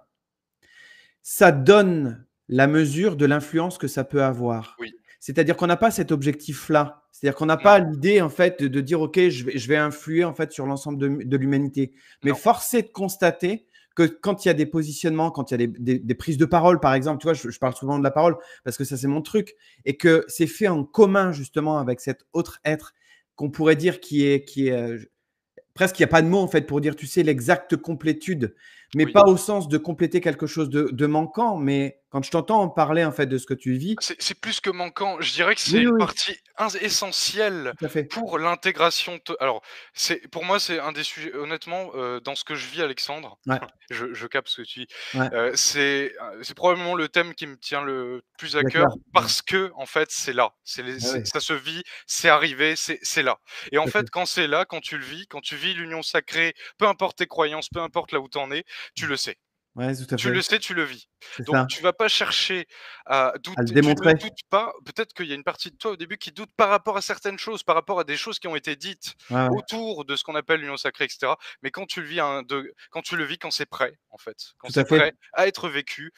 ça donne la mesure de l'influence que ça peut avoir. oui, C'est-à-dire qu'on n'a pas cet objectif-là. C'est-à-dire qu'on n'a non, pas l'idée en fait de dire ok, je vais influer en fait sur l'ensemble de l'humanité. Mais non, force est de constater que quand il y a des positionnements, quand il y a des prises de parole, par exemple, tu vois, je parle oui, souvent de la parole parce que ça c'est mon truc, et que c'est fait en commun justement avec cet autre être qu'on pourrait dire qui est presque il n'y a pas de mot en fait pour dire, tu sais, l'exacte complétude, mais oui. pas au sens de compléter quelque chose de manquant, mais quand je t'entends en parler en fait de ce que tu vis, C'est plus que manquant. Je dirais que c'est oui, une oui, partie essentielle tout à fait. pour l'intégration. Alors, pour moi, c'est un des sujets. Honnêtement, dans ce que je vis, Alexandre, Ouais, je capte ce que tu dis. ouais, C'est probablement le thème qui me tient le plus à cœur d'accord. Ouais, parce que, en fait, c'est là. ouais, ouais, Ça se vit, c'est arrivé, c'est là. Et en tout à fait, fait. quand c'est là, quand tu le vis, quand tu vis l'union sacrée, peu importe tes croyances, peu importe là où tu en es, tu le sais. Ouais, tout à Tu fait. le sais, tu le vis. C'est Donc ça. tu vas pas chercher à À le douter, tu ne démontrer. doutes pas. Peut-être qu'il y a une partie de toi au début qui doute par rapport à certaines choses, par rapport à des choses qui ont été dites Ouais, ouais, autour de ce qu'on appelle l'union sacrée, et cetera. Mais quand tu le vis quand tu le vis, quand c'est prêt, en fait, quand tout à c'est fait. prêt à être vécu,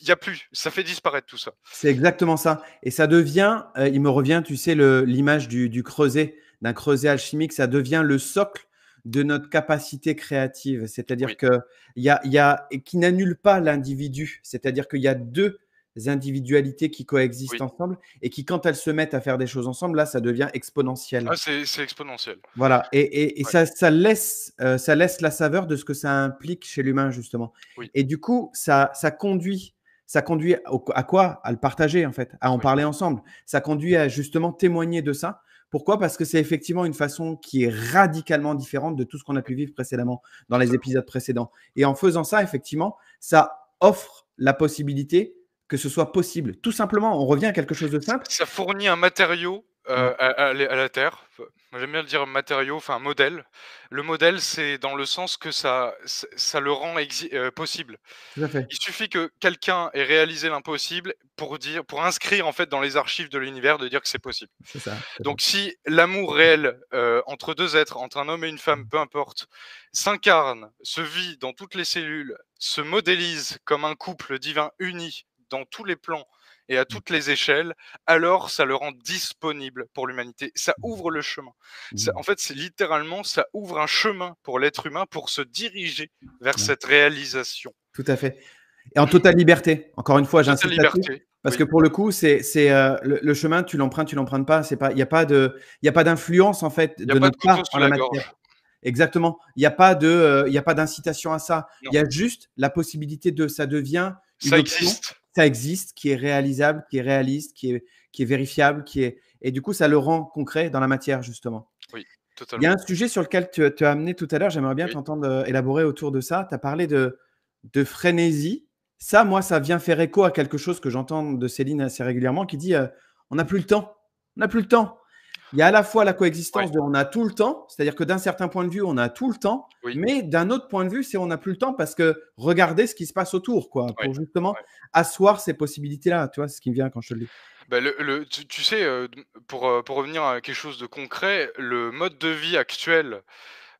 il y a plus, ça fait disparaître tout ça. C'est exactement ça. Et ça devient, il me revient, tu sais, l'image du creuset, d'un creuset alchimique, ça devient le socle de notre capacité créative. C'est-à-dire Oui, que il y a, et qui n'annule pas l'individu. C'est-à-dire qu'il y a deux. individualités qui coexistent Oui. ensemble et qui, quand elles se mettent à faire des choses ensemble, là, ça devient Ah, exponentiel. c'est exponentiel. Voilà, et Ouais. ça laisse la saveur de ce que ça implique chez l'humain, justement. Oui, Et du coup, ça conduit à quoi? À le partager, en fait, à en oui, parler ensemble. Ça conduit à justement témoigner de ça. Pourquoi? Parce que c'est effectivement une façon qui est radicalement différente de tout ce qu'on a oui, pu vivre précédemment, dans les totalement. épisodes précédents. Et en faisant ça, effectivement, ça offre la possibilité que ce soit possible. Tout simplement, on revient à quelque chose de simple. Ça fournit un matériau, Ouais, à la terre. Moi, j'aime bien le dire matériau, enfin un modèle. Le modèle, c'est dans le sens que ça le rend possible. tout à fait. Il suffit que quelqu'un ait réalisé l'impossible pour inscrire, en fait, dans les archives de l'univers, de dire que c'est possible. C'est ça, tout à fait. Donc si l'amour réel, entre 2 êtres, entre un homme et une femme, peu importe, s'incarne, se vit dans toutes les cellules, se modélise comme un couple divin uni dans tous les plans et à toutes les échelles, alors ça le rend disponible pour l'humanité. Ça ouvre le chemin. Ça, Mmh. en fait, c'est littéralement, ça ouvre un chemin pour l'être humain pour se diriger vers Ouais, cette réalisation. tout à fait. Et en totale liberté. Encore une fois, Totale j'insiste là-dessus, liberté, parce que oui. pour le coup, le chemin, tu l'empruntes pas. C'est pas, il y a pas d'influence en fait Il y a de pas de notre part couteau en sous la la matière. gorge. Exactement. Il y a pas d'incitation à ça. Non, Il y a juste la possibilité de, ça devient ça une option, existe. ça existe, qui est réalisable, qui est réaliste, qui est vérifiable, et du coup, ça le rend concret dans la matière justement. Oui, Il y a totalement. un sujet sur lequel tu as amené tout à l'heure, j'aimerais bien Oui. t'entendre élaborer autour de ça. Tu as parlé de frénésie. Ça, moi, ça vient faire écho à quelque chose que j'entends de Céline assez régulièrement qui dit on n'a plus le temps. On n'a plus le temps. Il y a à la fois la Ouais, coexistence de on a tout le temps, c'est-à-dire que d'un certain point de vue, on a tout le temps, oui, mais d'un autre point de vue, c'est on n'a plus le temps parce que regardez ce qui se passe autour, quoi, ouais, pour justement ouais. asseoir ces possibilités-là. Tu vois, c'est ce qui me vient quand je te le dis. Bah, tu sais, pour revenir à quelque chose de concret, le mode de vie actuel,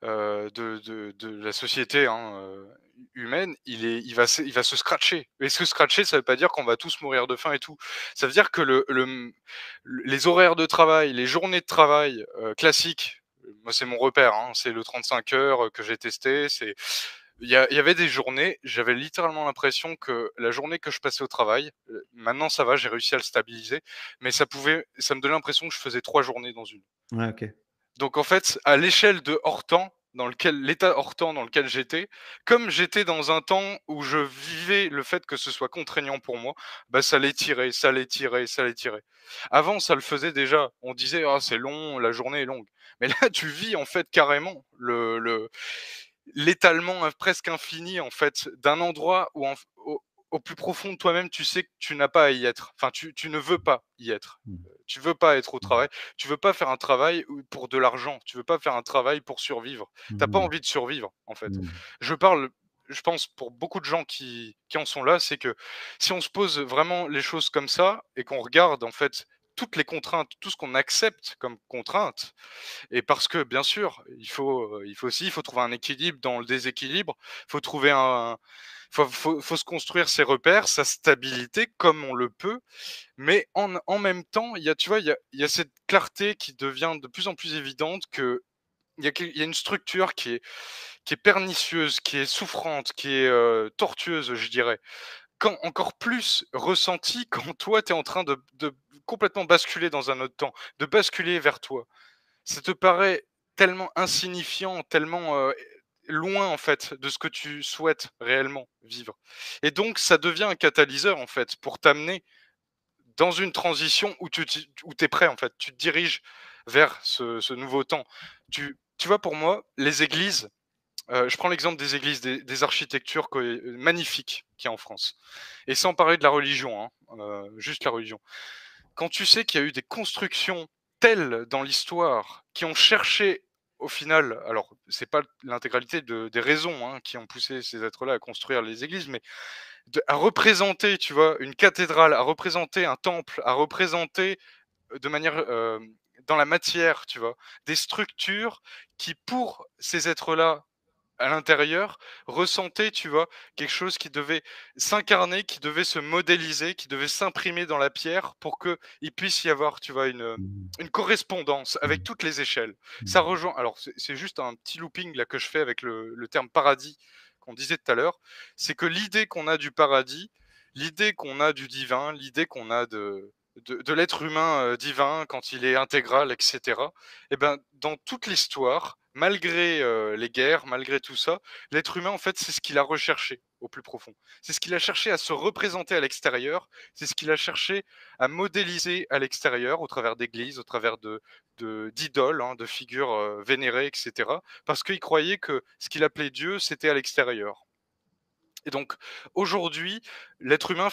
de la société, hein, humaine, il va se scratcher et se scratcher, ça veut pas dire qu'on va tous mourir de faim et tout. Ça veut dire que les horaires de travail, les journées de travail, classiques, moi, c'est mon repère, hein, c'est le 35 heures, que j'ai testé, il y avait des journées, j'avais littéralement l'impression que la journée que je passais au travail, maintenant ça va, j'ai réussi à le stabiliser, mais ça me donnait l'impression que je faisais 3 journées dans une. Ouais, ok. Donc en fait, à l'échelle de hors temps, dans lequel l'état hors temps dans lequel j'étais, comme j'étais dans un temps où je vivais le fait que ce soit contraignant pour moi, bah, ça l'étirait, ça l'étirait, ça l'étirait. Avant, ça le faisait déjà. On disait: «Ah, c'est long, la journée est longue». Mais là, tu vis en fait carrément l'étalement presque infini en fait d'un endroit où au plus profond de toi-même, tu sais que tu n'as pas à y être. Enfin, tu ne veux pas y être. Mmh. Tu veux pas être au Mmh. travail. Tu veux pas faire un travail pour de l'argent. Tu veux pas faire un travail pour survivre. T'as pas Mmh. envie de survivre, en fait. Mmh. Je parle, je pense pour beaucoup de gens qui en sont là, c'est que si on se pose vraiment les choses comme ça et qu'on regarde en fait toutes les contraintes, tout ce qu'on accepte comme contraintes, et parce que bien sûr, il faut trouver un équilibre dans le déséquilibre. Faut trouver un faut se construire ses repères, sa stabilité comme on le peut, mais en même temps, il y a tu vois, il y a cette clarté qui devient de plus en plus évidente que il y a une structure qui est pernicieuse, qui est souffrante, qui est, tortueuse, je dirais. Quand encore plus ressentie quand toi, tu es en train de complètement basculer dans un autre temps, de basculer vers toi. Ça te paraît tellement insignifiant, tellement, loin en fait de ce que tu souhaites réellement vivre, et donc ça devient un catalyseur en fait pour t'amener dans une transition où où tu es prêt en fait. Tu te diriges vers ce nouveau temps. Tu vois, pour moi, les églises, je prends l'exemple des églises, des architectures magnifiques qu'il y a en France, et sans parler de la religion, hein, juste la religion. Quand tu sais qu'il y a eu des constructions telles dans l'histoire qui ont cherché au final, alors c'est pas l'intégralité des raisons, hein, qui ont poussé ces êtres-là à construire les églises, mais à représenter, tu vois, une cathédrale, à représenter un temple, à représenter de manière dans la matière, tu vois, des structures qui, pour ces êtres-là, à l'intérieur, ressentaient, tu vois, quelque chose qui devait s'incarner, qui devait se modéliser, qui devait s'imprimer dans la pierre pour qu'il puisse y avoir, tu vois, Mmh. une correspondance avec Mmh. toutes les échelles. Ça Mmh. rejoint, alors c'est juste un petit looping là que je fais avec le terme paradis qu'on disait tout à l'heure, c'est que l'idée qu'on a du paradis, l'idée qu'on a du divin, l'idée qu'on a de l'être humain, divin quand il est intégral et cetera et ben, dans toute l'histoire, malgré, les guerres, malgré tout ça, l'être humain, en fait, c'est ce qu'il a recherché au plus profond. C'est ce qu'il a cherché à se représenter à l'extérieur, c'est ce qu'il a cherché à modéliser à l'extérieur, au travers d'églises, au travers d'idoles, hein, de figures, vénérées et cetera, parce qu'il croyait que ce qu'il appelait Dieu, c'était à l'extérieur. Et donc aujourd'hui, l'être humain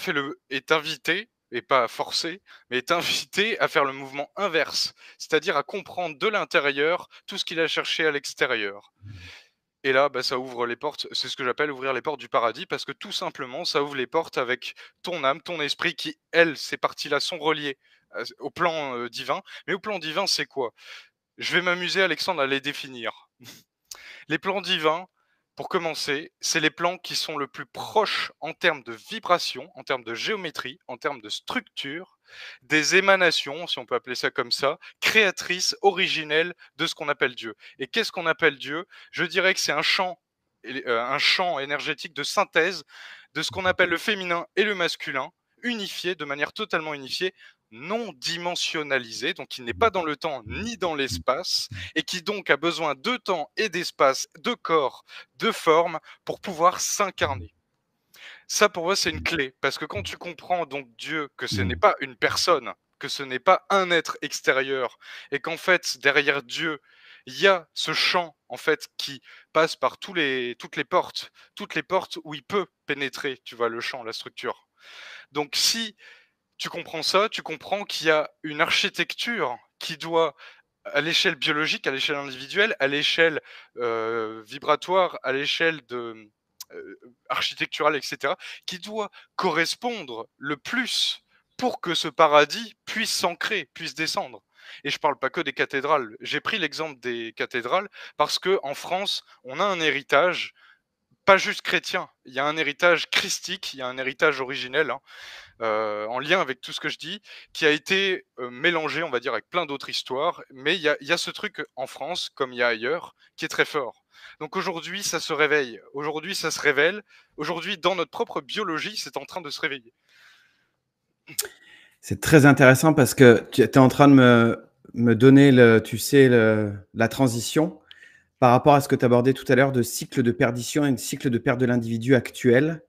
est invité, et pas forcé, mais est invité à faire le mouvement inverse, c'est-à-dire à comprendre de l'intérieur tout ce qu'il a cherché à l'extérieur. Et là, bah, ça ouvre les portes, c'est ce que j'appelle ouvrir les portes du paradis, parce que tout simplement, ça ouvre les portes avec ton âme, ton esprit qui, elles, ces parties-là sont reliées au plan divin. Mais au plan divin, c'est quoi? Je vais m'amuser, Alexandre, à les définir. Les plans divins, pour commencer, c'est les plans qui sont le plus proches en termes de vibration, en termes de géométrie, en termes de structure, des émanations, si on peut appeler ça comme ça, créatrices, originelles de ce qu'on appelle Dieu. Et qu'est-ce qu'on appelle Dieu? Je dirais que c'est un champ énergétique de synthèse de ce qu'on appelle le féminin et le masculin, unifié de manière totalement unifiée, non dimensionnalisé, donc qui n'est pas dans le temps ni dans l'espace, et qui donc a besoin de temps et d'espace, de corps, de forme pour pouvoir s'incarner. Ça, pour moi, c'est une clé, parce que quand tu comprends donc Dieu, que ce n'est pas une personne, que ce n'est pas un être extérieur, et qu'en fait, derrière Dieu, il y a ce champ, en fait, qui passe par toutes les portes où il peut pénétrer, tu vois, le champ, la structure. Donc, si tu comprends ça, tu comprends qu'il y a une architecture qui doit, à l'échelle biologique, à l'échelle individuelle, à l'échelle vibratoire, à l'échelle architecturale, etc., qui doit correspondre le plus pour que ce paradis puisse s'ancrer, puisse descendre. Et je ne parle pas que des cathédrales. J'ai pris l'exemple des cathédrales parce que en France, on a un héritage, pas juste chrétien. Il y a un héritage christique, il y a un héritage originel, hein, en lien avec tout ce que je dis, qui a été mélangé, on va dire, avec plein d'autres histoires. Mais il y a ce truc en France, comme il y a ailleurs, qui est très fort. Donc aujourd'hui, ça se réveille. Aujourd'hui, ça se révèle. Aujourd'hui, dans notre propre biologie, c'est en train de se réveiller. C'est très intéressant parce que tu es en train de me donner la transition par rapport à ce que tu abordais tout à l'heure de cycle de perdition et de cycle de perte de l'individu actuel,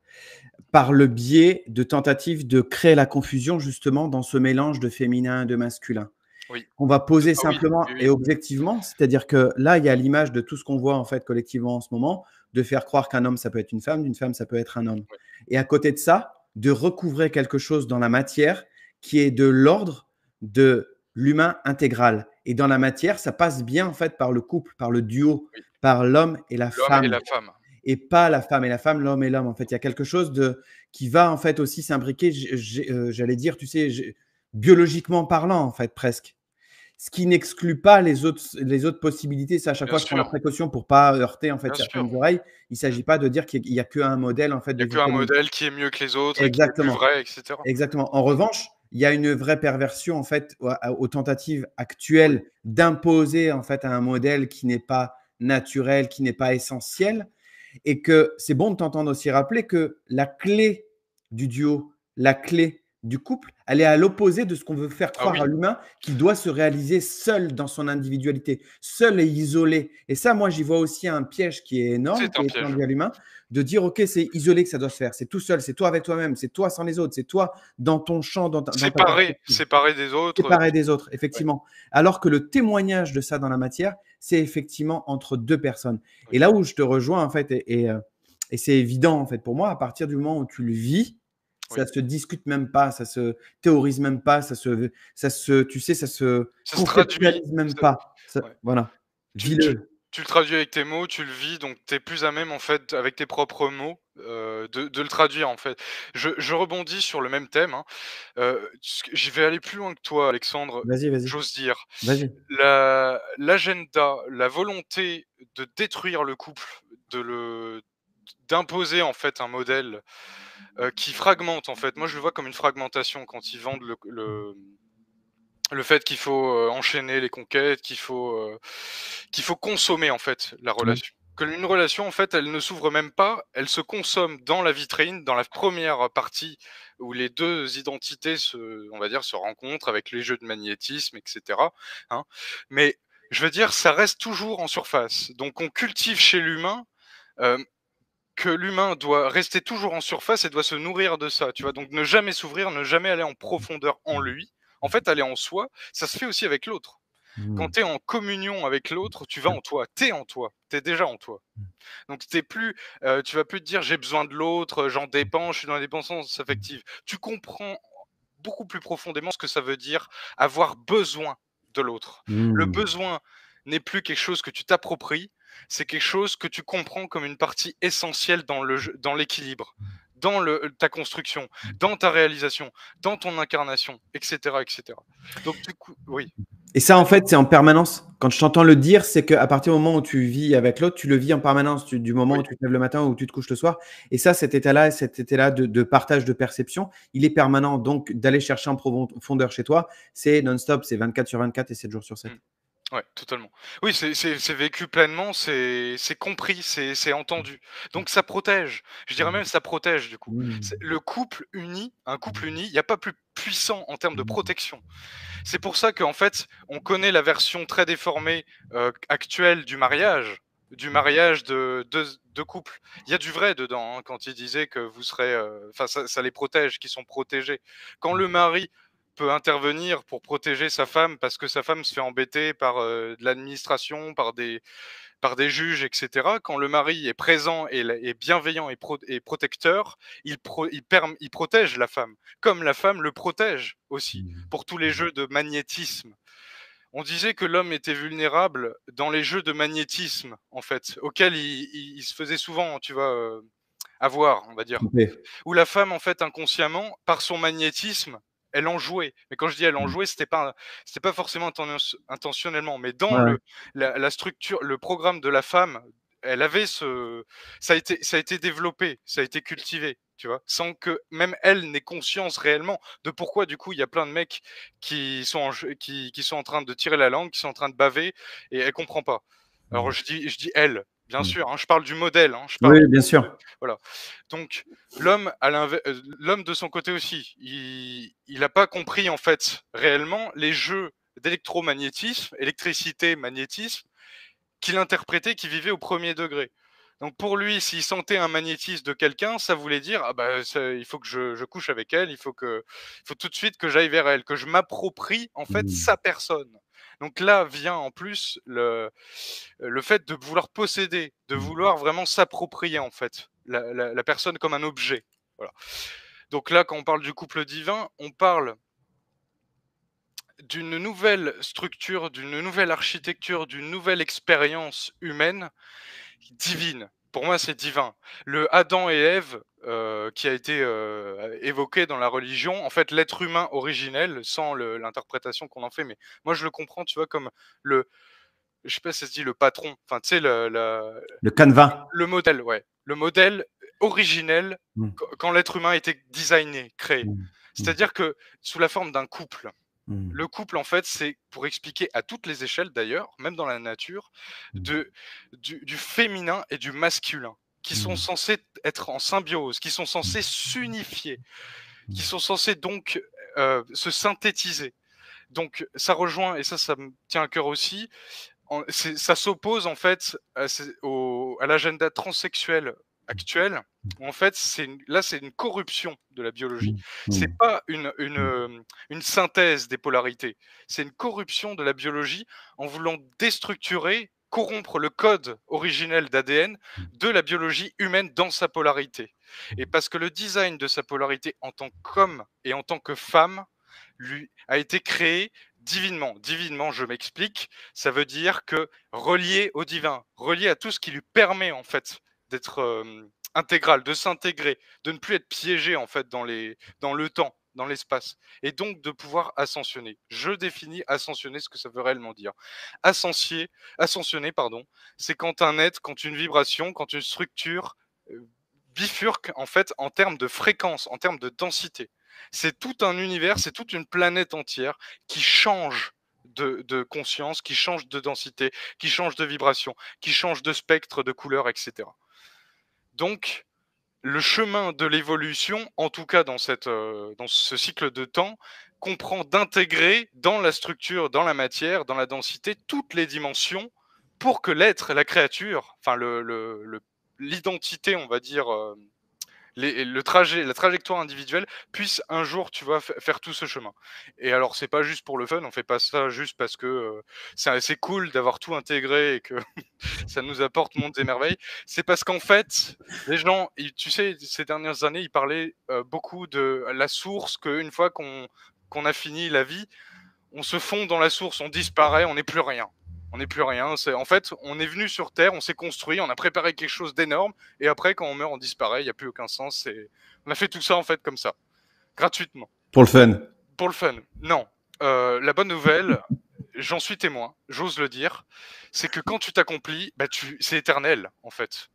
par le biais de tentatives de créer la confusion justement dans ce mélange de féminin et de masculin. Oui. On va poser Ah oui, simplement oui, et oui. objectivement, c'est-à-dire que là, il y a l'image de tout ce qu'on voit en fait collectivement en ce moment, de faire croire qu'un homme, ça peut être une femme, d'une femme, ça peut être un homme. Oui. Et à côté de ça, de recouvrer quelque chose dans la matière qui est de l'ordre de l'humain intégral. Et dans la matière, ça passe bien en fait par le couple, par le duo, Oui. par l'homme et la L'homme et femme la femme. et pas la femme et la femme, l'homme et l'homme. En fait, il y a quelque chose qui va en fait aussi s'imbriquer, j'allais dire, tu sais, biologiquement parlant, en fait, presque. Ce qui n'exclut pas les autres possibilités. C'est à chaque Bien fois, je prends la sûr, précaution pour pas heurter en fait bien sûr. certaines oreilles. Il ne Mm. s'agit pas de dire qu'il y a qu'un modèle en fait Il n'y de a vie qu'un commune. modèle qui est mieux que les autres et qui est plus Exactement, vrai, etc. exactement. En Mm. revanche, il y a une vraie perversion en fait aux tentatives Oui, actuelles d'imposer en fait un modèle qui n'est pas naturel, qui n'est pas essentiel, et que c'est bon de t'entendre aussi rappeler que la clé du duo, la clé du couple, elle est à l'opposé de ce qu'on veut faire ah croire oui, à l'humain qu'il doit se réaliser seul dans son individualité, seul et isolé. Et ça, moi, j'y vois aussi un piège qui est énorme, c'est qui un est piège. étendu à l'humain, de dire, OK, c'est isolé que ça doit se faire, c'est tout seul, c'est toi avec toi-même, c'est toi sans les autres, c'est toi dans ton champ, dans ta perspective Séparé des autres. séparé des autres, Ouais, effectivement. Alors que le témoignage de ça dans la matière, c'est effectivement entre deux personnes. Et oui. là où je te rejoins, en fait, et c'est évident, en fait, pour moi, à partir du moment où tu le vis, ça Oui. se discute même pas, ça se théorise même pas, tu sais, ça se Ça se traduit. conceptualise même pas. Ouais. Voilà. Tu tu Vis-le. tu le traduis avec tes mots, tu le vis, donc tu es plus à même, en fait, avec tes propres mots, de le traduire, en fait. Je rebondis sur le même thème, hein, ce que je vais aller plus loin que toi, Alexandre, Vas-y, vas-y. j'ose dire. Vas-y. L'agenda, la volonté de détruire le couple, d'imposer, en fait, un modèle, qui fragmente, en fait. Moi, je le vois comme une fragmentation quand ils vendent le fait qu'il faut, enchaîner les conquêtes, qu'il faut consommer, en fait, la Ouais. relation. Qu'une relation, en fait, elle ne s'ouvre même pas, elle se consomme dans la vitrine, dans la première partie où les 2 identités on va dire, se rencontrent avec les jeux de magnétisme et cetera, hein. Mais je veux dire, ça reste toujours en surface. Donc on cultive chez l'humain, hem, que l'humain doit rester toujours en surface et doit se nourrir de ça, tu vois? Donc ne jamais s'ouvrir, ne jamais aller en profondeur en lui. En fait, aller en soi, ça se fait aussi avec l'autre. Quand Mmh. tu es en communion avec l'autre, tu vas en toi, tu es en toi, tu es déjà en toi. Donc t'es plus, tu vas plus te dire: «J'ai besoin de l'autre, j'en dépends, je suis dans la dépendance affective». Tu comprends beaucoup plus profondément ce que ça veut dire avoir besoin de l'autre. Le Mmh. besoin n'est plus quelque chose que tu t'appropries, c'est quelque chose que tu comprends comme une partie essentielle dans l'équilibre, dans ta construction, dans ta réalisation, dans ton incarnation, et cetera, et cetera. Donc du coup oui, Et ça, en fait, c'est en permanence. Quand je t'entends le dire, c'est qu'à partir du moment où tu vis avec l'autre, tu le vis en permanence, du moment oui. où tu te lèves le matin ou où tu te couches le soir. Et ça, cet état-là de partage de perception, il est permanent. Donc, d'aller chercher en profondeur chez toi, c'est non-stop, c'est 24 sur 24 et 7 jours sur Mmh. 7. Ouais, totalement. Oui, c'est vécu pleinement, c'est compris, c'est entendu. Donc ça protège. Je dirais même ça protège du coup. Mmh. Le couple uni, un couple uni, il y a pas plus puissant en termes de Mmh. protection. C'est pour ça qu'en fait, on connaît la version très déformée, actuelle du mariage de 2 couples. Il y a du vrai dedans, hein, quand il disait que vous serez, enfin ça les protège, qu'ils sont protégés. Quand le mari peut intervenir pour protéger sa femme parce que sa femme se fait embêter par, de l'administration, par des juges, et cetera. Quand le mari est présent et bienveillant et protecteur, il protège la femme, comme la femme le protège aussi, Mmh. pour tous les jeux de magnétisme. On disait que l'homme était vulnérable dans les jeux de magnétisme, en fait, auxquels il se faisait souvent, tu vois, avoir, on va dire. Complet. Où la femme, en fait, inconsciemment, par son magnétisme, elle en jouait. Mais quand je dis elle en Mmh. jouait, c'était pas forcément intentionnellement, mais Ouais, dans ouais. la structure, le programme de la femme, elle avait ça a été développé, ça a été cultivé, tu vois? Sans que même elle n'ait conscience réellement de pourquoi, du coup, il y a plein de mecs qui sont en train de tirer la langue, qui sont en train de baver et elle comprend pas. Alors Mmh. je dis «elle», bien Mmh. sûr, hein, je parle du modèle, hein, je Oui, parle bien sûr. voilà. Donc l'homme de son côté aussi, il a pas compris en fait réellement les jeux d'électromagnétisme, électricité, magnétisme qu'il interprétait, qu'il vivait au premier degré. Donc pour lui, s'il sentait un magnétisme de quelqu'un, ça voulait dire: «Ah bah, il faut que je couche avec elle, il faut tout de suite que j'aille vers elle, que je m'approprie en fait Mmh. sa personne». Donc là vient en plus le fait de vouloir posséder, de Mmh. vouloir vraiment s'approprier en fait la personne comme un objet. Voilà. Donc là, quand on parle du couple divin, on parle d'une nouvelle structure, d'une nouvelle architecture, d'une nouvelle expérience humaine divine. Pour moi, c'est divin. Le Adam et Ève, qui a été, évoqué dans la religion, en fait, l'être humain originel, sans l'interprétation qu'on en fait, mais moi je le comprends, tu vois, comme le je sais pas si ça se dit le patron, enfin, tu sais, Le canevas. le modèle, ouais. Le modèle originel Mmh. quand l'être humain a été designé, créé. Mmh. Mmh. C'est-à-dire que sous la forme d'un couple. Mmh. Le couple, en fait, c'est pour expliquer à toutes les échelles d'ailleurs, même dans la nature, Mmh. du féminin et du masculin, qui sont Mmh. censés être en symbiose, qui sont censés s'unifier, qui Mmh. sont censés donc, se synthétiser. Donc ça rejoint et ça me tient à cœur aussi, ça s'oppose en fait à l'agenda transsexuel actuel, où en fait c'est une corruption de la biologie. Mmh. C'est Mmh. pas Mmh. une synthèse des polarités, c'est une corruption de la biologie en voulant déstructurer, corrompre le code originel d'ADN de la biologie humaine dans sa polarité. Et parce que le design de sa polarité en tant qu'homme et en tant que femme, lui, a été créé divinement. Divinement, je m'explique, ça veut dire que relié au divin, relié à tout ce qui lui permet en fait d'être intégral, de s'intégrer, de ne plus être piégé en fait dans le temps, dans l'espace, et donc de pouvoir ascensionner. Je définis ascensionner, ce que ça veut réellement dire. Ascensionner, pardon, c'est quand un être, quand une vibration, quand une structure bifurque en fait en termes de fréquence, en termes de densité. C'est tout un univers, c'est toute une planète entière qui change de conscience, qui change de densité, qui change de vibration, qui change de spectre, de couleur, etc. Donc, le chemin de l'évolution, en tout cas dans ce cycle de temps, comprend d'intégrer dans la structure, dans la matière, dans la densité, toutes les dimensions pour que l'être, la créature, enfin l'identité, on va dire, la trajectoire individuelle puisse un jour, tu vois, faire tout ce chemin. Et alors, c'est pas juste pour le fun, on fait pas ça juste parce que c'est assez cool d'avoir tout intégré et que ça nous apporte mondes et merveilles. C'est parce qu'en fait, les gens, tu sais, ces dernières années, ils parlaient beaucoup de la source, qu'une fois qu'on a fini la vie, on se fond dans la source, on disparaît, on n'est plus rien. On n'est plus rien. En fait, on est venu sur Terre, on s'est construit, on a préparé quelque chose d'énorme, et après, quand on meurt, on disparaît, il n'y a plus aucun sens. On a fait tout ça, en fait, comme ça, gratuitement. Pour le fun. Pour le fun. Non. La bonne nouvelle, j'en suis témoin, j'ose le dire, c'est que quand tu t'accomplis, bah c'est éternel, en fait.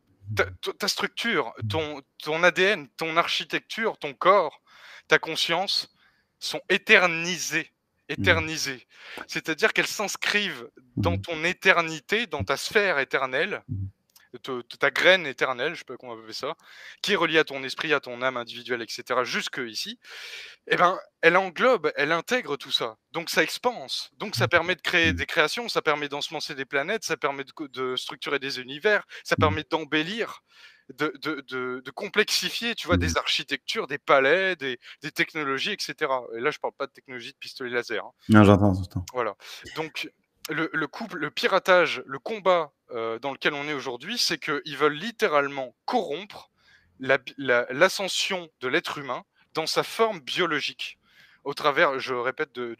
Ta structure, ton ADN, ton architecture, ton corps, ta conscience sont éternisés. C'est-à-dire qu'elles s'inscrivent dans ton éternité, dans ta sphère éternelle, ta graine éternelle, je sais pas comment on appelle ça, qui est reliée à ton esprit, à ton âme individuelle, etc., jusque ici. Eh ben, elle englobe, elle intègre tout ça. Donc ça expanse. Donc ça permet de créer des créations, ça permet d'ensemencer des planètes, ça permet de structurer des univers, ça permet d'embellir, de complexifier, tu vois, des architectures, des palais, des technologies, etc. Et là, je parle pas de technologie de pistolet laser. Hein. Non, j'entends. Voilà. Donc le piratage, le combat dans lequel on est aujourd'hui, c'est qu'ils veulent littéralement corrompre l'ascension de l'être humain dans sa forme biologique, au travers, je répète, de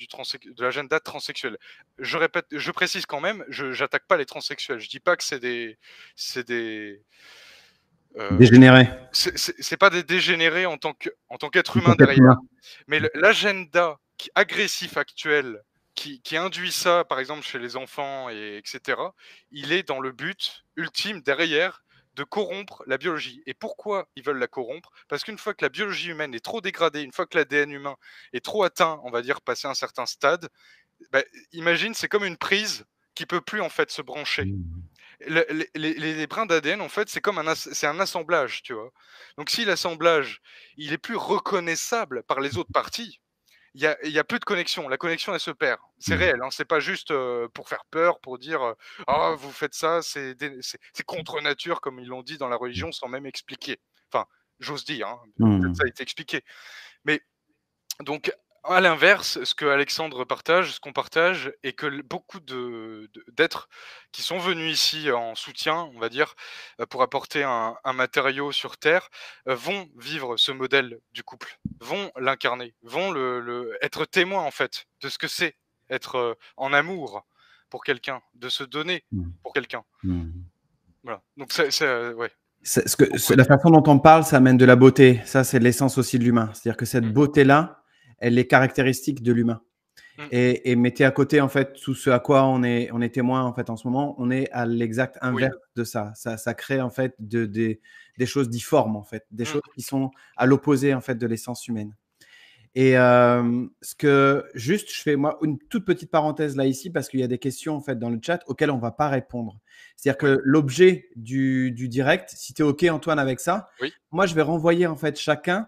l'agenda transsexuel. Je précise quand même, j'attaque pas les transsexuels. Je dis pas que c'est des Dégénéré. c'est pas des dégénérés en tant qu'être humain derrière. Mais l'agenda agressif actuel qui induit ça, par exemple chez les enfants, etc., il est dans le but ultime derrière de corrompre la biologie. Et pourquoi ils veulent la corrompre? Parce qu'une fois que la biologie humaine est trop dégradée, une fois que l'ADN humain est trop atteint, on va dire passé un certain stade, bah, imagine, c'est comme une prise qui peut plus en fait se brancher. Les brins d'ADN, en fait, c'est un assemblage, tu vois. Donc si l'assemblage, il est plus reconnaissable par les autres parties, il y a plus de connexion. La connexion, elle se perd. C'est réel, hein. C'est pas juste pour faire peur, pour dire ah, vous faites ça, c'est contre nature, comme ils l'ont dit dans la religion, sans même expliquer. Enfin, j'ose dire, hein. Peut-être ça a été expliqué. Mais donc, à l'inverse, ce que Alexandre partage, ce qu'on partage, et que beaucoup d'êtres qui sont venus ici en soutien, on va dire, pour apporter un matériau sur Terre, vont vivre ce modèle du couple, vont l'incarner, vont être témoins en fait de ce que c'est être en amour pour quelqu'un, de se donner pour quelqu'un. Voilà. Donc ouais. La façon dont on parle, ça amène de la beauté. Ça, c'est l'essence aussi de l'humain. C'est-à-dire que cette beauté-là, elle est caractéristique de l'humain. Et mettez à côté, en fait, tout ce à quoi on est témoin, en fait, en ce moment, on est à l'exact inverse de ça. Ça crée, en fait, des choses difformes, en fait, des choses qui sont à l'opposé, en fait, de l'essence humaine. Et juste, je fais moi une toute petite parenthèse là ici parce qu'il y a des questions en fait dans le chat auxquelles on va pas répondre. C'est-à-dire que l'objet du direct, si tu es OK Antoine avec ça, moi je vais renvoyer en fait chacun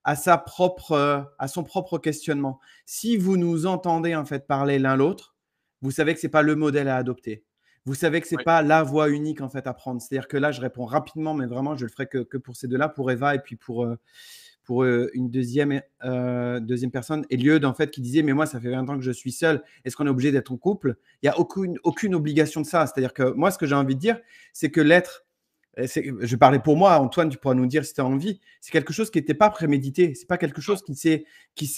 à son propre questionnement. Si vous nous entendez en fait parler l'un l'autre, vous savez que c'est pas le modèle à adopter. Vous savez que c'est pas la voie unique en fait à prendre. C'est-à-dire que là, je réponds rapidement, mais vraiment, je le ferai que pour ces deux-là, pour Eva et puis pour une deuxième personne, Eliud, en fait, qui disait « Mais moi, ça fait 20 ans que je suis seul. Est-ce qu'on est obligé d'être en couple ?» Il n'y a aucune obligation de ça. C'est-à-dire que moi, ce que j'ai envie de dire, c'est que l'être, je parlais pour moi, Antoine, tu pourras nous dire si tu as envie, c'est quelque chose qui n'était pas prémédité. Ce n'est pas quelque chose qui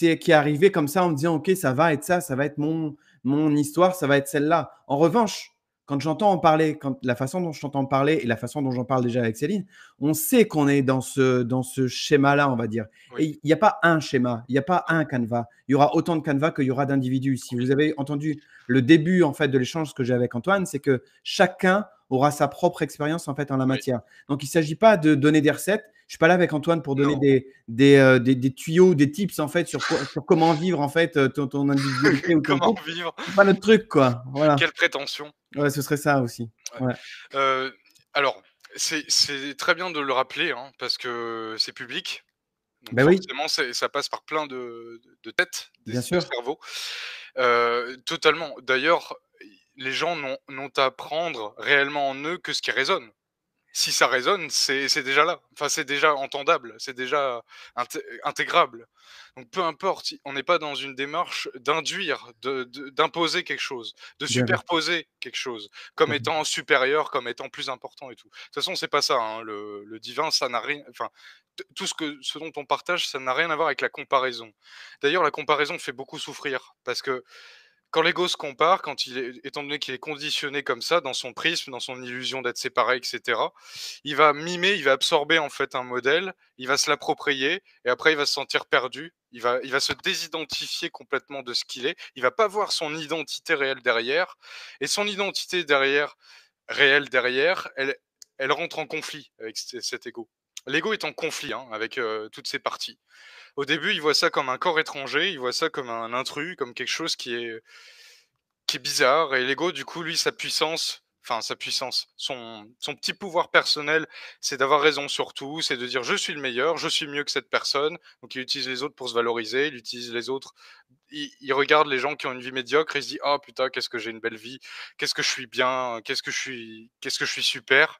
est arrivé comme ça en me disant « Ok, ça va être ça va être mon histoire, ça va être celle-là. » En revanche, quand j'entends en parler, la façon dont je t'entends parler et la façon dont j'en parle déjà avec Céline, on sait qu'on est dans ce schéma-là, on va dire. Et il n'y a pas un schéma, il n'y a pas un canevas. Il y aura autant de canevas qu'il y aura d'individus. Si vous avez entendu le début en fait de l'échange que j'ai avec Antoine, c'est que chacun aura sa propre expérience en fait en la matière. Donc il ne s'agit pas de donner des recettes, suis pas là avec Antoine pour donner Non. des tuyaux, des tips en fait sur comment vivre en fait ton individualité ou ton Comment couple. vivre? C'est pas notre truc, quoi. Voilà. Quelle prétention. Ouais, ce serait ça aussi. Ouais. Ouais. Alors, c'est très bien de le rappeler, hein, parce que c'est public, donc Ben oui, forcément ça passe par plein de têtes, bien de sûr. cerveaux. Totalement. D'ailleurs, les gens n'ont à prendre réellement en eux que ce qui résonne. Si ça résonne, c'est déjà là. Enfin, c'est déjà entendable, c'est déjà intégrable. Donc peu importe, on n'est pas dans une démarche d'induire, d'imposer quelque chose, de D'accord. superposer quelque chose, comme D'accord. étant supérieur, comme étant plus important et tout. De toute façon, c'est pas ça, hein, le divin, ça n'a rien, enfin, tout ce dont on partage, ça n'a rien à voir avec la comparaison. D'ailleurs, la comparaison fait beaucoup souffrir parce que quand l'ego se compare, quand il est étant donné qu'il est conditionné comme ça, dans son prisme, dans son illusion d'être séparé et cetera, il va mimer, il va absorber en fait un modèle, il va se l'approprier et après il va se sentir perdu, il va se désidentifier complètement de ce qu'il est, il va pas voir son identité réelle derrière et son identité réelle derrière, elle rentre en conflit avec cet ego. L'ego est en conflit, hein, avec, toutes ses parties. Au début, il voit ça comme un corps étranger, il voit ça comme un intrus, comme quelque chose qui est bizarre et l'ego du coup lui sa puissance, son petit pouvoir personnel, c'est d'avoir raison sur tout, c'est de dire: «Je suis le meilleur, je suis mieux que cette personne». Donc il utilise les autres pour se valoriser, il utilise les autres, il regarde les gens qui ont une vie médiocre et il se dit: «Ah putain, qu'est-ce que j'ai une belle vie, qu'est-ce que je suis bien, qu'est-ce que je suis super».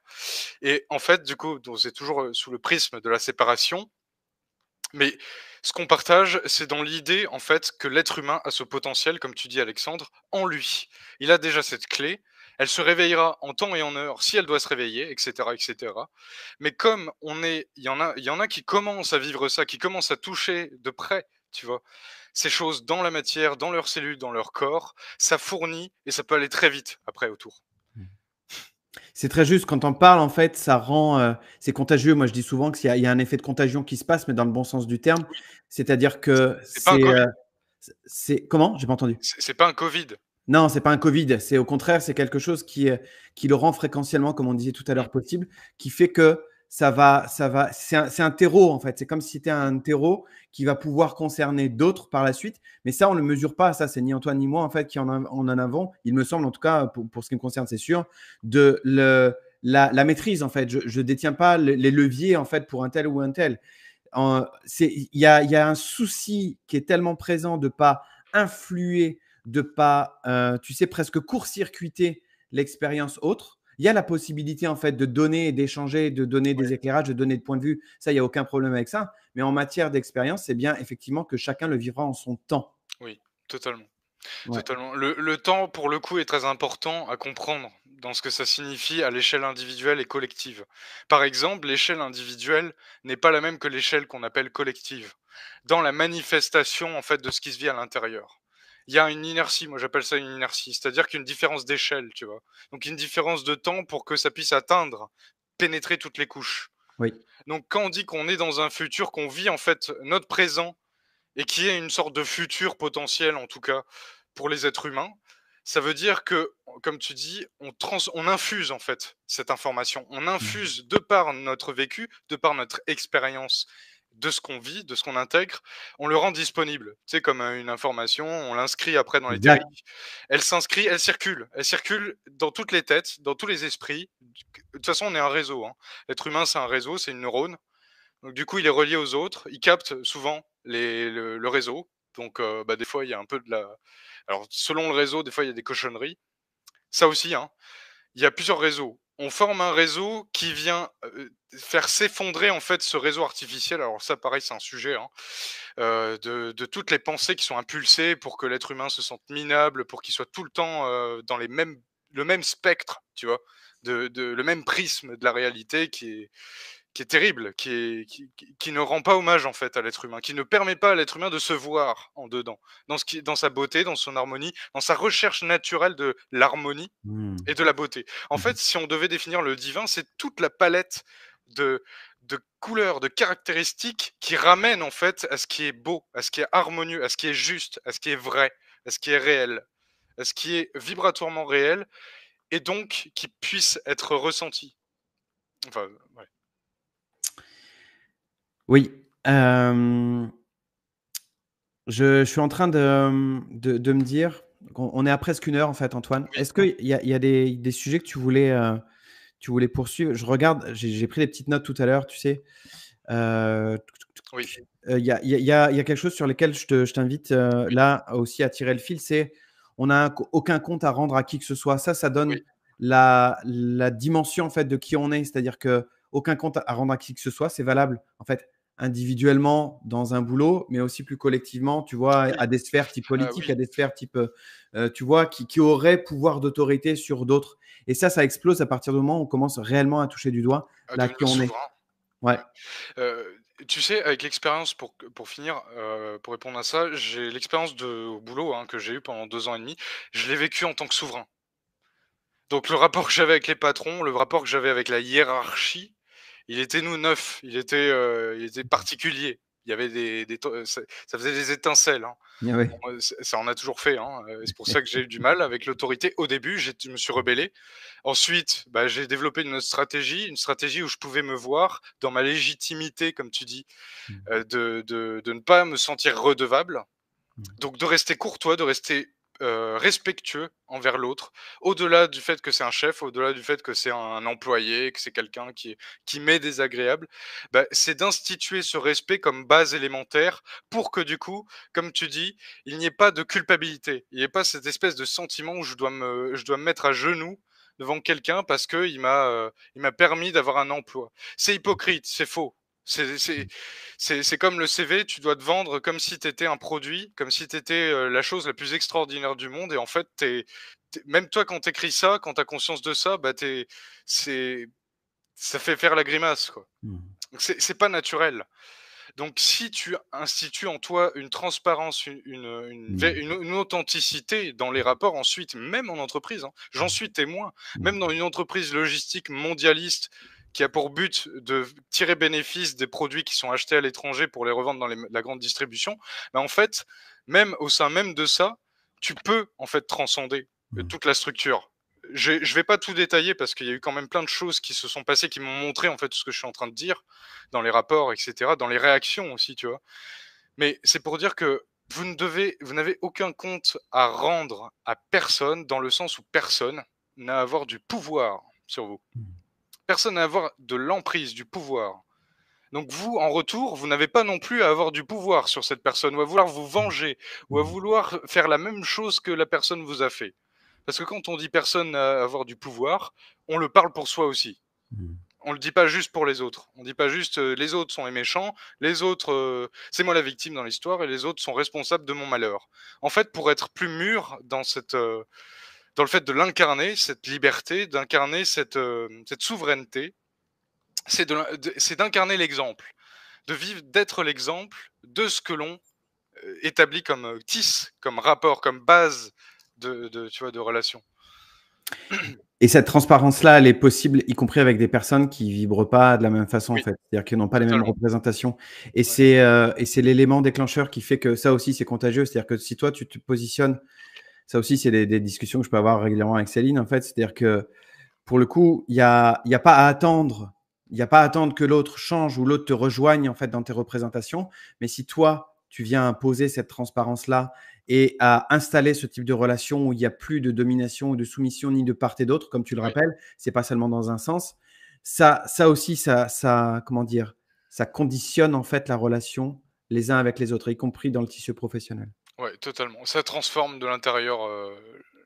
Et en fait, du coup, donc c'est toujours, sous le prisme de la séparation, mais ce qu'on partage, c'est dans l'idée, en fait, que l'être humain a ce potentiel, comme tu dis Alexandre, en lui. Il a déjà cette clé, elle se réveillera en temps et en heure si elle doit se réveiller, et cetera, et cetera. Mais comme il y en a qui commencent à vivre ça, qui commencent à toucher de près, tu vois? Ces choses dans la matière, dans leurs cellules, dans leur corps, ça fournit et ça peut aller très vite après autour. C'est très juste. Quand on parle, en fait, ça rend, c'est contagieux. Moi, je dis souvent qu'il y a un effet de contagion qui se passe, mais dans le bon sens du terme. Oui, C'est-à-dire c'est que c'est pas un c'est, Covid, comment? J'ai pas entendu. c'est pas un Covid. Non, c'est pas un Covid. C'est au contraire, c'est quelque chose qui le rend fréquentiellement, comme on disait tout à Mmh, l'heure, possible, qui fait que ça va c'est un terreau, en fait. C'est comme si c'était mmh, un terreau qui va pouvoir concerner d'autres par la suite. Mais ça, on ne le mesure pas. Ça, c'est ni Antoine ni moi, en fait, qui en avons, il me semble, en tout cas, pour ce qui me concerne, c'est sûr, de la maîtrise, en fait. Je détiens pas les leviers, en fait, pour un tel ou un tel. Il y a un souci qui est tellement présent de pas influer, de pas, tu sais, presque court-circuiter l'expérience autre. Il y a la possibilité en fait de donner et d'échanger, de donner ouais, des éclairages, de donner de points de vue. Ça, il y a aucun problème avec ça. Mais en matière d'expérience, c'est bien effectivement que chacun le vivra en son temps. oui, totalement. Ouais. Totalement. Le temps, pour le coup, est très important à comprendre dans ce que ça signifie à l'échelle individuelle et collective. Par exemple, l'échelle individuelle n'est pas la même que l'échelle qu'on appelle collective, dans la manifestation en fait de ce qui se vit à l'intérieur. Il y a une inertie, moi j'appelle ça une inertie, c'est-à-dire qu'une différence d'échelle, tu vois. Donc une différence de temps pour que ça puisse atteindre, pénétrer toutes les couches. Oui. Donc quand on dit qu'on est dans un futur, qu'on vit en fait notre présent et qui est une sorte de futur potentiel, en tout cas, pour les êtres humains. Ça veut dire que, comme tu dis, on infuse en fait cette information. On Mmh. infuse de par notre vécu, de par notre expérience de ce qu'on vit, de ce qu'on intègre, on le rend disponible. Tu sais, comme une information, on l'inscrit après dans Exact. l'éthérique. Elle s'inscrit, elle circule. Elle circule dans toutes les têtes, dans tous les esprits. De toute façon, on est un réseau, hein. L'être humain, c'est un réseau, c'est une neurone. Donc du coup, il est relié aux autres, il capte souvent le réseau. Donc bah, des fois, il y a un peu de la alors selon le réseau, des fois, il y a des cochonneries. Ça aussi, hein, il y a plusieurs réseaux. On forme un réseau qui vient, faire s'effondrer, en fait, ce réseau artificiel. Alors ça, pareil, c'est un sujet, hein, de toutes les pensées qui sont impulsées pour que l'être humain se sente minable, pour qu'il soit tout le temps, dans le même spectre, tu vois? Le même prisme de la réalité qui est terrible, qui ne rend pas hommage en fait à l'être humain, qui ne permet pas à l'être humain de se voir en dedans, dans sa beauté, dans son harmonie, dans sa recherche naturelle de l'harmonie Mmh. et de la beauté. En Mmh. fait, si on devait définir le divin, c'est toute la palette de couleurs, de caractéristiques qui ramènent en fait à ce qui est beau, à ce qui est harmonieux, à ce qui est juste, à ce qui est vrai, à ce qui est réel, à ce qui est vibratoirement réel et donc qui puisse être ressenti. Enfin, ouais. Oui, je suis en train de me dire qu'on est à presque 1 heure, en fait, Antoine. Oui, Est-ce qu'il y a des sujets que tu voulais poursuivre? Je regarde, j'ai pris des petites notes tout à l'heure, tu sais? Heu, oui, il y a quelque chose sur lesquels je t'invite, oui, là aussi à tirer le fil, c'est on n'a aucun compte à rendre à qui que ce soit. Ça oui. donne la dimension, en fait, de qui on est. C'est-à-dire qu'aucun compte à rendre à qui que ce soit, c'est valable, en fait, individuellement dans un boulot, mais aussi plus collectivement, tu vois? Oui, À des sphères type ah politique, oui, à des sphères type, tu vois? Qui auraient pouvoir d'autorité sur d'autres et ça explose à partir du moment où on commence réellement à toucher du doigt, à là, qui devenir on est. souverain. Ouais. Ouais. Tu sais, avec l'expérience pour finir, pour répondre à ça, j'ai l'expérience de au boulot, hein, que j'ai eu pendant 2 ans et demi, je l'ai vécu en tant que souverain. Donc le rapport que j'avais avec les patrons, le rapport que j'avais avec la hiérarchie, il était nous neuf, il était particulier. Il y avait des to ça faisait des étincelles, hein. Ah oui. Bon, ça en a toujours fait, hein, c'est pour ça que j'ai eu du mal avec l'autorité. Au début, je me suis rebellé. Ensuite, bah, j'ai développé une stratégie où je pouvais me voir dans ma légitimité, comme tu dis, Mmh. de ne pas me sentir redevable, Mmh. donc de rester courtois, de rester, respectueux envers l'autre, au-delà du fait que c'est un chef, au-delà du fait que c'est un employé, que c'est quelqu'un qui m'est désagréable, bah, c'est d'instituer ce respect comme base élémentaire pour que du coup, comme tu dis, il n'y ait pas de culpabilité. Il n'y ait pas cette espèce de sentiment où je dois me mettre à genoux devant quelqu'un parce qu'il m'a permis d'avoir un emploi. C'est hypocrite, c'est faux. C'est c'est Mmh. c'est comme le CV, tu dois te vendre comme si tu étais un produit, comme si tu étais, la chose la plus extraordinaire du monde et en fait, même toi quand tu écris ça, quand tu as conscience de ça, bah, c'est ça fait faire la grimace, quoi. Mmh. Donc c'est pas naturel. Donc si tu institues en toi une transparence, Mmh. une authenticité dans les rapports ensuite, même en entreprise, hein, j'en suis témoin, Mmh. même dans une entreprise logistique mondialiste qui a pour but de tirer bénéfice des produits qui sont achetés à l'étranger pour les revendre dans la grande distribution, bah, en fait, même au sein même de ça, tu peux en fait transcender, Mmh. toute la structure. Je vais pas tout détailler parce qu'il y a eu quand même plein de choses qui se sont passées, qui m'ont montré en fait ce que je suis en train de dire dans les rapports et cetera, dans les réactions aussi, tu vois? Mais c'est pour dire que vous n'avez aucun compte à rendre à personne, dans le sens où personne n'a à avoir du pouvoir sur vous. Mmh. Personne n'a à avoir de l'emprise, du pouvoir. Donc vous, en retour, vous n'avez pas non plus à avoir du pouvoir sur cette personne ou à vouloir vous venger ou à Mmh. vouloir faire la même chose que la personne vous a fait. Parce que quand on dit personne n'a à avoir du pouvoir, on le parle pour soi aussi. Mmh. On le dit pas juste pour les autres. On dit pas juste, «Les autres sont les méchants, les autres, c'est moi la victime dans l'histoire et les autres sont responsables de mon malheur». En fait, pour être plus mûr dans le fait de l'incarner, cette liberté, d'incarner cette souveraineté, c'est d'incarner l'exemple, de vivre, d'être l'exemple de ce que l'on, établit comme, tisse, comme rapport, comme base de tu vois, de relation. Et cette transparence-là, elle est possible, y compris avec des personnes qui vibrent pas de la même façon, en Oui, fait. C'est-à-dire qu'ils n'ont pas les mêmes totalement. représentations et Ouais, c'est l'élément déclencheur qui fait que ça aussi, c'est contagieux. C'est-à-dire que si toi, tu te positionnes ça aussi, c'est des discussions que je peux avoir régulièrement avec Céline, en fait. C'est-à-dire que, pour le coup, il y a pas à attendre. Il y a pas à attendre que l'autre change ou l'autre te rejoigne, en fait, dans tes représentations. Mais si toi, tu viens imposer cette transparence-là et à installer ce type de relation où il y a plus de domination ou de soumission ni de part et d'autre, comme tu le ouais. rappelles, c'est pas seulement dans un sens. Ça aussi, comment dire? Ça conditionne, en fait, la relation les uns avec les autres, y compris dans le tissu professionnel. Ouais, totalement. Ça transforme de l'intérieur,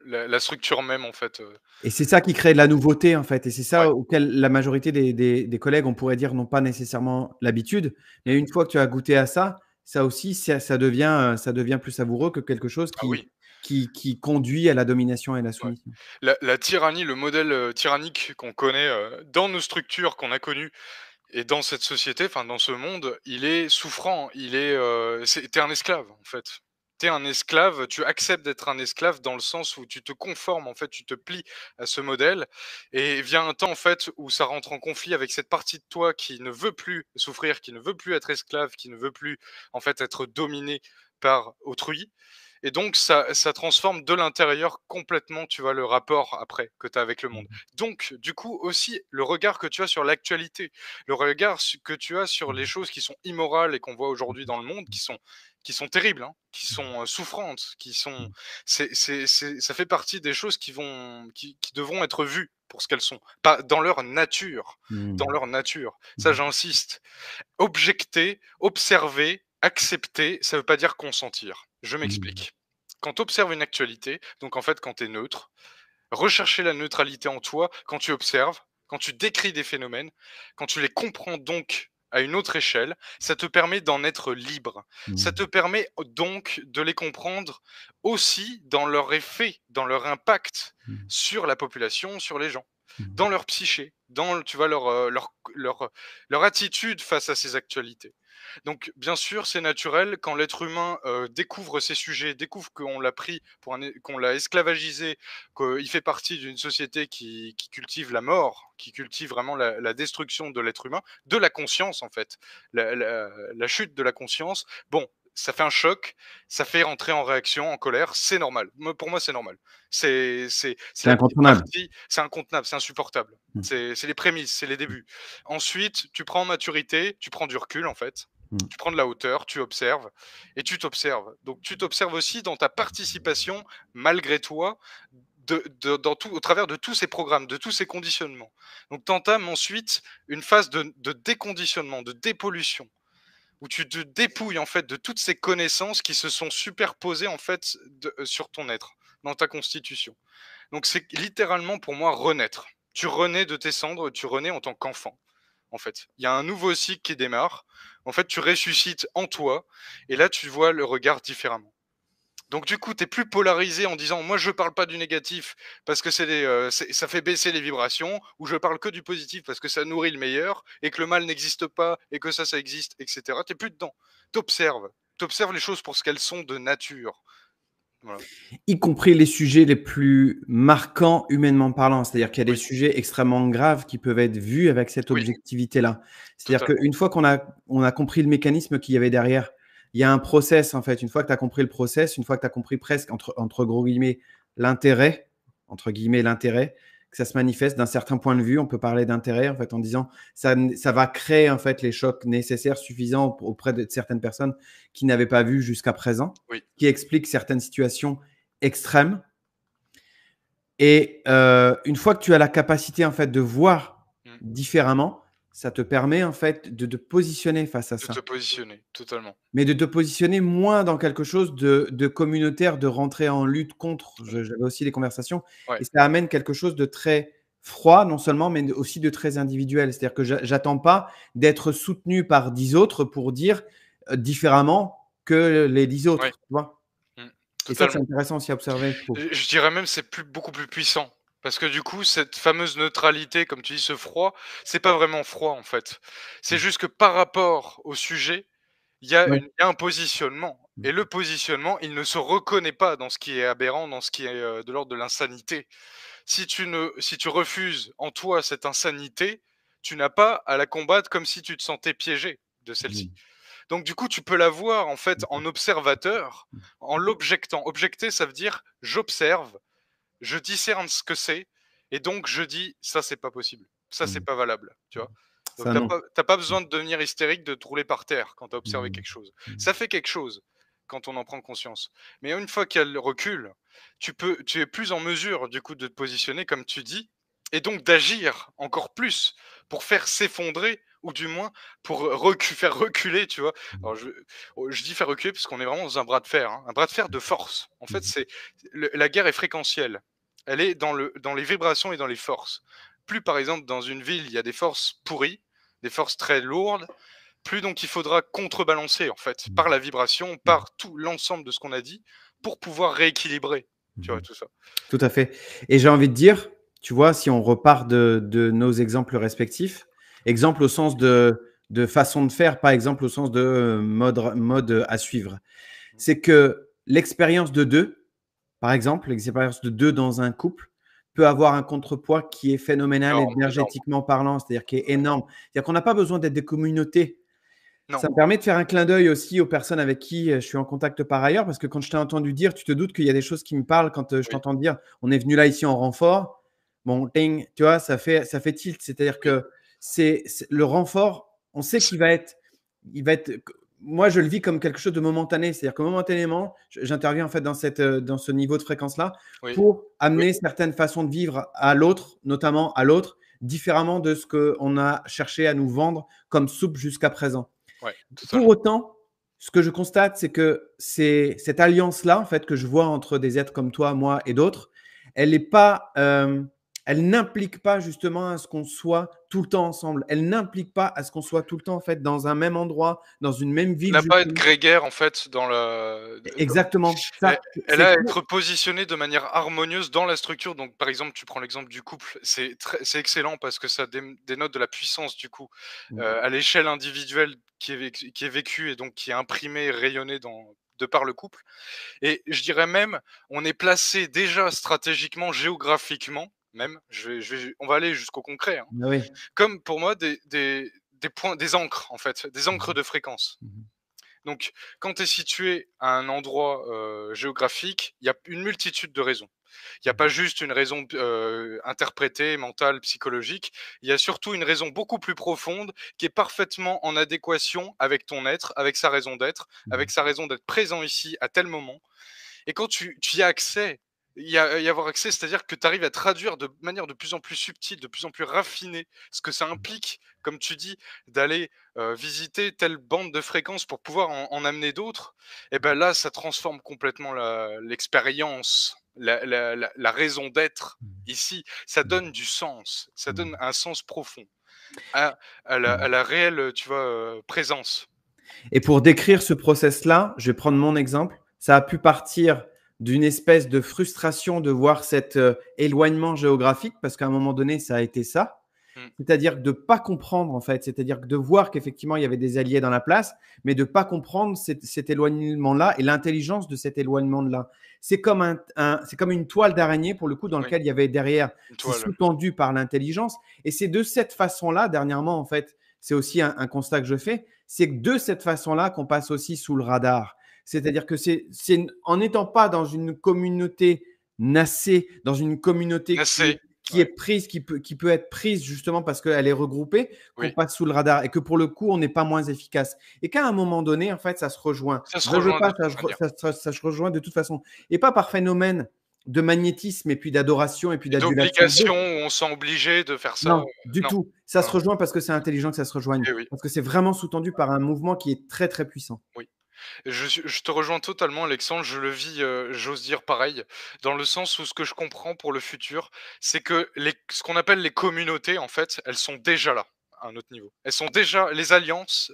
la structure même en fait, Et c'est ça qui crée de la nouveauté, en fait et c'est ouais. ça auquel la majorité des collègues, on pourrait dire, n'ont pas nécessairement l'habitude. Mais Mmh. une fois que tu as goûté à ça, ça aussi, ça devient plus savoureux que quelque chose Ah qui oui, qui qui conduit à la domination et la ouais. soumission. La tyrannie, le modèle, tyrannique qu'on connaît, dans nos structures qu'on a connues et dans cette société, enfin dans ce monde, il est souffrant, tu un esclave en fait. Tu es un esclave, tu acceptes d'être un esclave dans le sens où tu te conformes, en fait, tu te plies à ce modèle et vient un temps, en fait, où ça rentre en conflit avec cette partie de toi qui ne veut plus souffrir, qui ne veut plus être esclave, qui ne veut plus, en fait, être dominé par autrui Et donc ça transforme de l'intérieur complètement, tu vois, le rapport après que tu as avec le monde. Donc du coup aussi, le regard que tu as sur l'actualité, le regard que tu as sur les choses qui sont immorales et qu'on voit aujourd'hui dans le monde, qui sont terribles, hein, qui sont, souffrantes, qui sont ça fait partie des choses qui devront être vues pour ce qu'elles sont, pas dans leur nature, dans Mmh. leur nature. Ça, Mmh. j'insiste. Objecter, observer, accepter, ça veut pas dire consentir. Je Mmh. m'explique. Quand tu observes une actualité, donc en fait quand tu es neutre, rechercher la neutralité en toi quand tu observes, quand tu décris des phénomènes, quand tu les comprends donc à une autre échelle, ça te permet d'en être libre. Ça te Mmh. permet donc de les comprendre aussi dans leur effet, dans leur impact Mmh. sur la population, sur les gens, Mmh. dans leur psyché, dans tu vois leur attitude face à ces actualités. Donc bien sûr, c'est naturel quand l'être humain, découvre ces sujets, découvre qu'on l'a pris pour qu'on l'a esclavagisé, qu'il fait partie d'une société qui cultive la mort, qui cultive vraiment la destruction de l'être humain, de la conscience en fait, la chute de la conscience. Bon, ça fait un choc, ça fait rentrer en réaction, en colère, c'est normal. Pour moi, c'est normal. C'est C'est la petite incontournable. partie, c'est incontenable, c'est insupportable. Mmh. C'est les prémices, c'est les débuts. Ensuite, tu prends en maturité, tu prends du recul en fait, Mmh. tu prends de la hauteur, tu observes et tu t'observes. Donc tu t'observes aussi dans ta participation, malgré toi, dans tout, au travers de tous ces programmes, de tous ces conditionnements. Donc tu entames ensuite une phase de déconditionnement, de dépollution, où tu te dépouilles en fait de toutes ces connaissances qui se sont superposées en fait sur ton être, dans ta constitution. Donc c'est littéralement pour moi renaître. Tu renais de tes cendres, tu renais en tant qu'enfant en fait. Il y a un nouveau cycle qui démarre. En fait, tu ressuscites en toi et là, tu vois le regard différemment. Donc du coup, tu es plus polarisé en disant: «Moi, je parle pas du négatif parce que ça fait baisser les vibrations» ou «Je parle que du positif parce que ça nourrit le meilleur et que le mal n'existe pas et que ça existe» et cetera. Tu es plus dedans. Tu observes. Tu observes les choses pour ce qu'elles sont de nature. Voilà. Y compris les sujets les plus marquants humainement parlant. C'est-à-dire qu'il y a des Oui, sujets extrêmement graves qui peuvent être vus avec cette oui, objectivité-là. C'est-à-dire totalement. qu'une fois qu'on a compris le mécanisme qu'il y avait derrière, il y a un process en fait. Une fois que tu as compris le process, une fois que tu as compris presque entre gros guillemets l'intérêt, entre guillemets l'intérêt, que ça se manifeste d'un certain point de vue, on peut parler d'intérêt en fait en disant ça va créer en fait les chocs nécessaires suffisants auprès de certaines personnes qui n'avaient pas vu jusqu'à présent, Oui. qui expliquent certaines situations extrême. Et une fois que tu as la capacité en fait de voir Mmh. différemment, ça te permet en fait de te positionner face à De te ça. positionner, totalement. Mais de te positionner moins dans quelque chose de communautaire, de rentrer en lutte contre. Mmh. J'avais aussi des conversations Ouais. et ça amène quelque chose de très froid non seulement, mais aussi de très individuel. C'est-à-dire que j'attends pas d'être soutenu par 10 autres pour dire, différemment que les 10 Ouais. autres, tu vois? Mmh. Et ça, c'est Totalement. intéressant aussi à observer, je trouve. Je dirais même c'est beaucoup plus puissant. Parce que du coup, cette fameuse neutralité, comme tu dis, ce froid, c'est pas vraiment froid en fait. C'est Mmh. juste que par rapport au sujet, Ouais. il y a un positionnement. Mmh. Et le positionnement, il ne se reconnaît pas dans ce qui est aberrant, dans ce qui est de l'ordre de l'insanité. Si tu refuses en toi cette insanité, tu n'as pas à la combattre comme si tu te sentais piégé de Mmh. celle-ci. Donc du coup, tu peux la voir en fait en observateur, en l'objectant. Objecter, ça veut dire j'observe, je discerne ce que c'est et donc je dis: «Ça, c'est pas possible. Ça, c'est Mmh. pas valable», tu vois? Donc Ça non. tu pas besoin de devenir hystérique, de te rouler par terre quand tu as observé Mmh. quelque chose. Mmh. Ça fait quelque chose quand on en prend conscience. Mais une fois qu'il y a le recul, tu es plus en mesure du coup de te positionner comme tu dis et donc d'agir encore plus pour faire s'effondrer ou du moins pour faire reculer, tu vois? Mmh. Alors je dis faire reculer parce qu'on est vraiment dans un bras de fer, hein, un bras de fer de force. En fait, Mmh. c'est la guerre est fréquentielle. Elle est dans les vibrations et dans les forces. Plus par exemple dans une ville, il y a des forces pourries, des forces très lourdes, plus donc il faudra contrebalancer en fait Mmh. par la vibration, Mmh. par tout l'ensemble de ce qu'on a dit pour pouvoir rééquilibrer, tu vois Mmh. tout ça. Tout à fait et j'ai envie de dire, tu vois, si on repart de nos exemples respectifs, exemple au sens de façon de faire, pas exemple au sens de mode à suivre. C'est que l'expérience de 2, par exemple, l'expérience de 2 dans un couple peut avoir un contrepoids qui est phénoménal Énorme, énorme. énergétiquement parlant, c'est-à-dire qui est Ouais. énorme. C'est-à-dire qu'on n'a pas besoin d'être des communautés. Non. Ça me permet de faire un clin d'œil aussi aux personnes avec qui je suis en contact par ailleurs, parce que quand je t'ai entendu dire, tu te doutes qu'il y a des choses qui me parlent quand je Oui, t'entends dire, on est venu là ici en renfort. Bon, ting, tu vois, ça fait tilt. C'est-à-dire oui. que le renfort, on sait il va être, moi je le vis comme quelque chose de momentané. C'est-à-dire que momentanément, j'interviens en fait dans ce niveau de fréquence-là Oui, pour oui, amener certaines façons de vivre à l'autre, notamment à l'autre, différemment de ce qu'on a cherché à nous vendre comme soupe jusqu'à présent. ouais, Pour totalement. autant, ce que je constate, c'est que c'est cette alliance-là, en fait, que je vois entre des êtres comme toi, moi et d'autres, elle est pas, elle n'implique pas justement à ce qu'on soit tout le temps ensemble. Elle n'implique pas à ce qu'on soit tout le temps en fait dans un même endroit, dans une même ville N'a pas à être justement. grégaire en fait dans la Exactement. elle Ça, elle c'est a à cool. être positionnée de manière harmonieuse dans la structure. Donc par exemple, tu prends l'exemple du couple, c'est excellent parce que ça dénote de la puissance du coup, à l'échelle individuelle qui est vécue et donc qui est imprimée et rayonnée de par le couple. Et je dirais même, on est placé déjà stratégiquement, géographiquement même, on va aller jusqu'au concret, hein, Ah oui. comme pour moi des points, des ancres en fait, des ancres de fréquence. Mhm. Donc, quand tu es situé à un endroit géographique, il y a une multitude de raisons. Il n'y a pas juste une raison interprétée, mentale, psychologique. Il y a surtout une raison beaucoup plus profonde qui est parfaitement en adéquation avec ton être, avec sa raison d'être présent ici à tel moment. Et quand tu y as accès, y avoir accès, c'est-à-dire que tu arrives à traduire de manière de plus en plus subtile, de plus en plus raffinée, ce que ça implique, comme tu dis, d'aller visiter telle bande de fréquences pour pouvoir en amener d'autres, et ben là, ça transforme complètement l'expérience, la raison d'être ici. Ça donne du sens, ça donne un sens profond à la réelle, tu vois, présence. Et pour décrire ce process-là, je vais prendre mon exemple. Ça a pu partir d'une espèce de frustration de voir cet éloignement géographique, parce qu'à un moment donné, ça a été ça. Mmh, C'est-à-dire de ne pas comprendre, en fait. C'est-à-dire de voir qu'effectivement, il y avait des alliés dans la place, mais de ne pas comprendre cet éloignement-là et l'intelligence de cet éloignement-là. C'est comme, c'est comme une toile d'araignée, pour le coup, dans oui, lequel il y avait derrière, une c'est toile. sous-tendu par l'intelligence. Et c'est de cette façon-là, dernièrement, en fait, c'est aussi un constat que je fais, c'est que de cette façon-là qu'on passe aussi sous le radar. C'est-à-dire que c'est en n'étant pas dans une communauté nassée, dans une communauté Assez, qui est ouais, prise, qui peut être prise justement parce qu'elle est regroupée, qu'on oui. passe sous le radar et que pour le coup, on n'est pas moins efficace. Et qu'à un moment donné, en fait, ça se rejoint. Ça se Veux rejoint de pas, toute manière. ça se rejoint de toute façon. Et pas par phénomène de magnétisme et puis d'adoration et puis Et d'adulation d'obligation d'eux. où on se sent obligé de faire ça, Non, du non, tout. Ça se non, rejoint parce que c'est intelligent que ça se rejoigne. eh oui, Parce que c'est vraiment sous-tendu par un mouvement qui est très, très puissant. oui. Je te rejoins totalement Alexandre, je le vis, j'ose dire pareil, dans le sens où ce que je comprends pour le futur, c'est que ce qu'on appelle les communautés en fait, elles sont déjà là, à un autre niveau. Elles sont déjà les alliances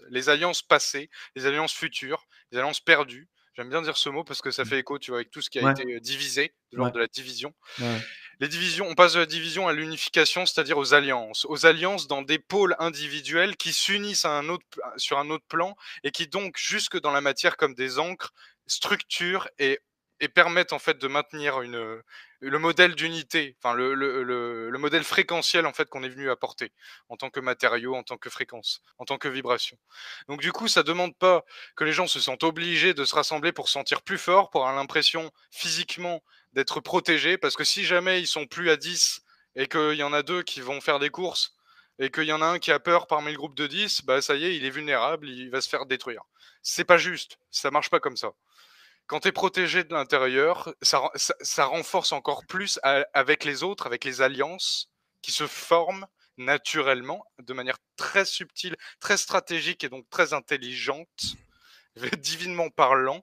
passées, les alliances futures, les alliances perdues. J'aime bien dire ce mot parce que ça fait écho, tu vois, avec tout ce qui a Ouais, été, divisé lors ouais, de la division. ouais. Les divisions, on passe de la division à l'unification, c'est-à-dire aux alliances dans des pôles individuels qui s'unissent sur un autre plan et qui donc, jusque dans la matière comme des encres, structurent et permettent en fait de maintenir le modèle d'unité, enfin le modèle fréquentiel en fait qu'on est venu apporter en tant que matériau, en tant que fréquence, en tant que vibration. Donc du coup, ça demande pas que les gens se sentent obligés de se rassembler pour se sentir plus fort, pour avoir l'impression physiquement d'être protégés, parce que si jamais ils sont plus à 10 et qu'il y en a 2 qui vont faire des courses et qu'il y en a un qui a peur parmi le groupe de 10, bah ça y est, il est vulnérable, il va se faire détruire. C'est pas juste, ça marche pas comme ça. Quand tu es protégé de l'intérieur, ça renforce encore plus avec les autres, avec les alliances qui se forment naturellement, de manière très subtile, très stratégique et donc très intelligente, divinement parlant,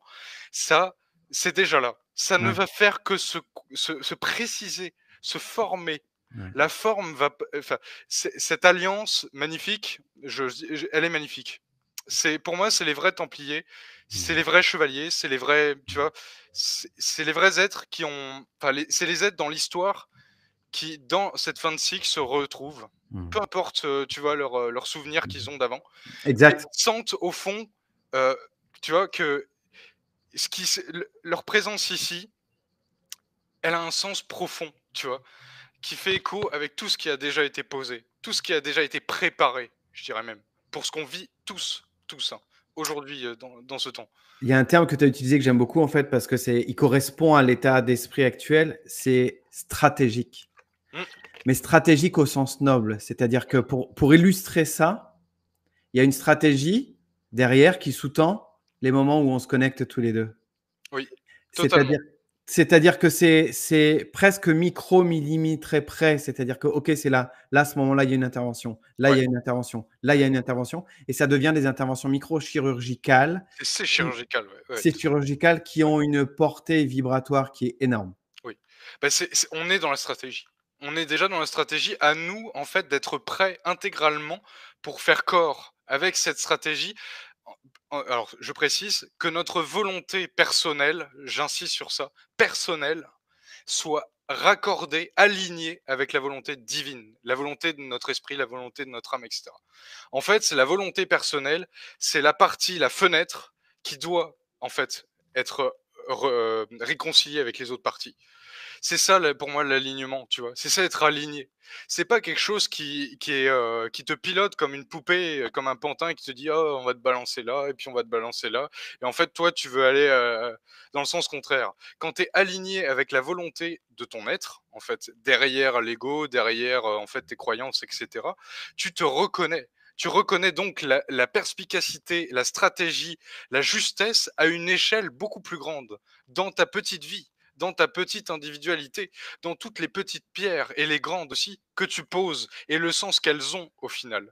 ça, c'est déjà là. Ça ne Ouais, va faire que se préciser, se former. ouais. La forme va, enfin, cette alliance magnifique, elle est magnifique. Pour moi, c'est les vrais Templiers, c'est Mmh. les vrais chevaliers, c'est les vrais, tu vois, c'est les vrais êtres qui ont, enfin, c'est les êtres dans l'histoire qui, dans cette fin de cycle, se retrouvent. Mmh. Peu importe, tu vois, leurs souvenirs qu'ils ont d'avant et Exact. sentent au fond, heu, tu vois, que leur présence ici, elle a un sens profond, tu vois, qui fait écho avec tout ce qui a déjà été posé, tout ce qui a déjà été préparé, je dirais même, pour ce qu'on vit tous. tous, hein, aujourd'hui, dans ce temps. Il y a un terme que tu as utilisé que j'aime beaucoup en fait parce que il correspond à l'état d'esprit actuel, c'est stratégique. Mmh, Mais stratégique au sens noble, c'est-à-dire que pour illustrer ça, il y a une stratégie derrière qui sous-tend les moments où on se connecte tous les deux. oui, totalement. C'est-à-dire, c'est-à-dire que c'est presque micro-millimétré près. C'est-à-dire que, OK, c'est là. Là, à ce moment-là, il y a une intervention. Là, il Ouais, y a une intervention. Là, il y a une intervention. Et ça devient des interventions micro-chirurgicales. c'est qui- chirurgical, ouais, ouais, C'est chirurgical qui ouais, ont une portée vibratoire qui est énorme. oui. Bah, on est dans la stratégie. On est déjà dans la stratégie. À nous, en fait, d'être prêts intégralement pour faire corps avec cette stratégie. Alors, je précise que notre volonté personnelle, j'insiste sur ça, personnelle, soit raccordée, alignée avec la volonté divine, la volonté de notre esprit, la volonté de notre âme, etc. En fait, c'est la volonté personnelle, c'est la partie, la fenêtre qui doit, en fait, être réconciliée avec les autres parties. C'est ça, pour moi, l'alignement, tu vois? C'est ça, être aligné. C'est pas quelque chose qui te pilote comme une poupée, comme un pantin qui te dit: «Oh, on va te balancer là et puis on va te balancer là» et en fait, toi, tu veux aller, dans le sens contraire. Quand tu es aligné avec la volonté de ton être, en fait, derrière l'ego, derrière, en fait, tes croyances et cetera, tu te reconnais. Tu reconnais donc la perspicacité, la stratégie, la justesse à une échelle beaucoup plus grande, dans ta petite vie, dans ta petite individualité, dans toutes les petites pierres et les grandes aussi que tu poses et le sens qu'elles ont au final.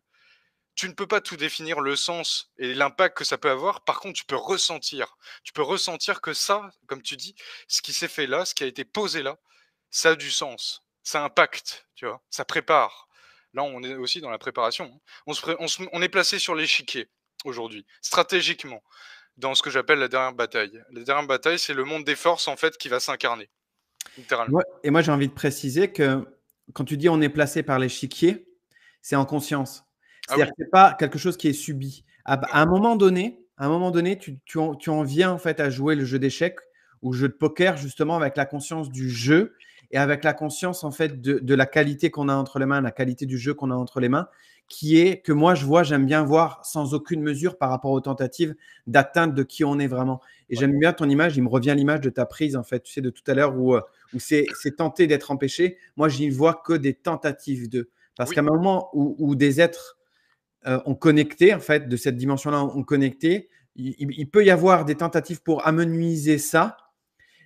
Tu ne peux pas tout définir le sens et l'impact que ça peut avoir. Par contre, tu peux ressentir. Tu peux ressentir que ça, comme tu dis, ce qui s'est fait là, ce qui a été posé là, ça a du sens. Ça impacte, tu vois. Ça prépare. Là, on est aussi dans la préparation, hein. On est placé sur l'échiquier aujourd'hui, stratégiquement, dans ce que j'appelle la dernière bataille. La dernière bataille, c'est le monde des forces, en fait, qui va s'incarner, littéralement. Et moi, j'ai envie de préciser que quand tu dis on est placé par l'échiquier, c'est en conscience. Ah C'est-à-dire oui, que c'est pas quelque chose qui est subi. non, À un moment donné, tu en viens en fait à jouer le jeu d'échecs ou le jeu de poker justement avec la conscience du jeu et avec la conscience en fait de la qualité qu'on a entre les mains, la qualité du jeu qu'on a entre les mains, qui est que moi je vois, j'aime bien voir sans aucune mesure par rapport aux tentatives d'atteinte de qui on est vraiment. Et ouais, j'aime bien ton image, il me revient l'image de ta prise en fait, tu sais, de tout à l'heure où c'est tenté d'être empêché. Moi, je n'y vois que des tentatives d'eux. Parce oui, qu'à un moment où des êtres ont connecté, en fait, de cette dimension-là, ont connecté, il peut y avoir des tentatives pour amenuiser ça.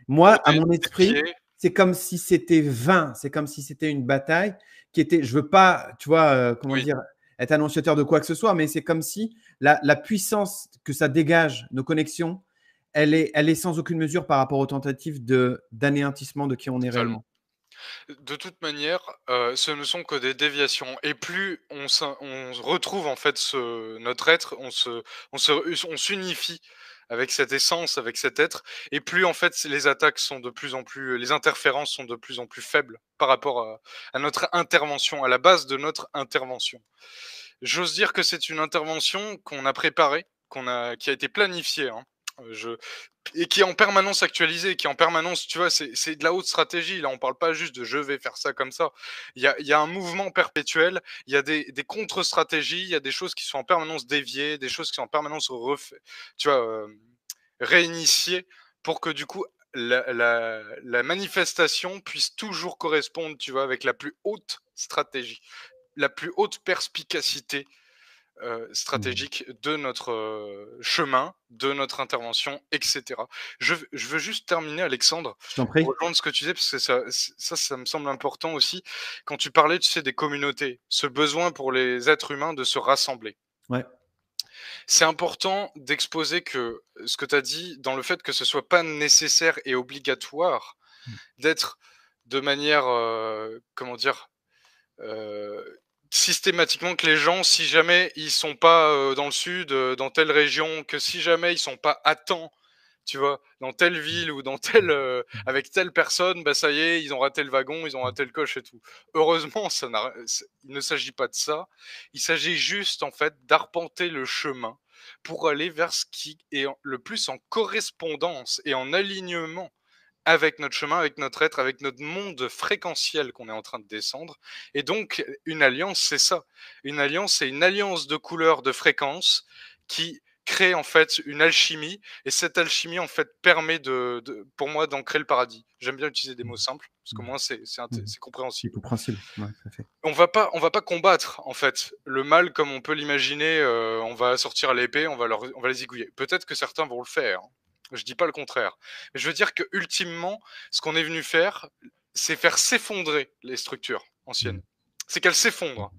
Moi, pour à mon des pieds, esprit, c'est comme si c'était vain, c'est comme si c'était une bataille qui était, je veux pas, tu vois, comment oui, dire, être annonciateur de quoi que ce soit, mais c'est comme si la puissance que ça dégage, nos connexions, elle est sans aucune mesure par rapport aux tentatives d'anéantissement de qui on est totalement. réellement. De toute manière, ce ne sont que des déviations et plus on retrouve en fait notre être, on s'unifie avec cette essence, avec cet être et plus en fait les attaques sont de plus en plus les interférences sont de plus en plus faibles par rapport à notre intervention, à la base de notre intervention. J'ose dire que c'est une intervention qu'on a préparée, qui a été planifiée, hein. Je Et qui est en permanence actualisée, qui est en permanence, tu vois? C'est de la haute stratégie. Là, on parle pas juste de: «Je vais faire ça comme ça». Il y a un mouvement perpétuel, il y a des contre-stratégies, il y a des choses qui sont en permanence déviées, des choses qui sont en permanence tu vois, réinitiées pour que du coup la manifestation puisse toujours correspondre, tu vois, avec la plus haute stratégie, la plus haute perspicacité Mmh. stratégique de notre, chemin, de notre intervention et cetera. Je veux juste terminer, Alexandre, Je t'en pour prie. rejoindre ce que tu disais, parce que ça me semble important aussi. Quand tu parlais, tu sais, des communautés, ce besoin pour les êtres humains de se rassembler. Ouais. C'est important d'exposer que ce que tu as dit, dans le fait que ce soit pas nécessaire et obligatoire Mmh. d'être de manière, comment dire? Systématiquement que les gens, si jamais ils sont pas, dans le sud, dans telle région, que si jamais ils sont pas à temps, tu vois? Dans telle ville ou dans telle, avec telle personne, bah, ça y est, ils ont raté le wagon, ils ont raté le coche et tout. Heureusement, ça n'a il ne s'agit pas de ça. Il s'agit juste, en fait, d'arpenter le chemin pour aller vers ce qui est le plus en correspondance et en alignement avec notre chemin, avec notre être, avec notre monde fréquentiel qu'on est en train de descendre. Et donc, une alliance, c'est ça. Une alliance, c'est une alliance de couleurs, de fréquences qui crée en fait une alchimie et cette alchimie en fait permet pour moi d'ancrer le paradis. J'aime bien utiliser des mots simples parce qu'au Mmh. moins Mmh. c'est C'est compréhensible. compréhensible. Ouais, tout à fait. On va pas combattre en fait le mal comme on peut l'imaginer, on va sortir l'épée, on va les aiguiller. Peut-être que certains vont le faire, hein. Je dis pas le contraire. Mais je veux dire que ultimement, ce qu'on est venu faire, c'est faire s'effondrer les structures Mmh. anciennes. C'est qu'elles s'effondrent.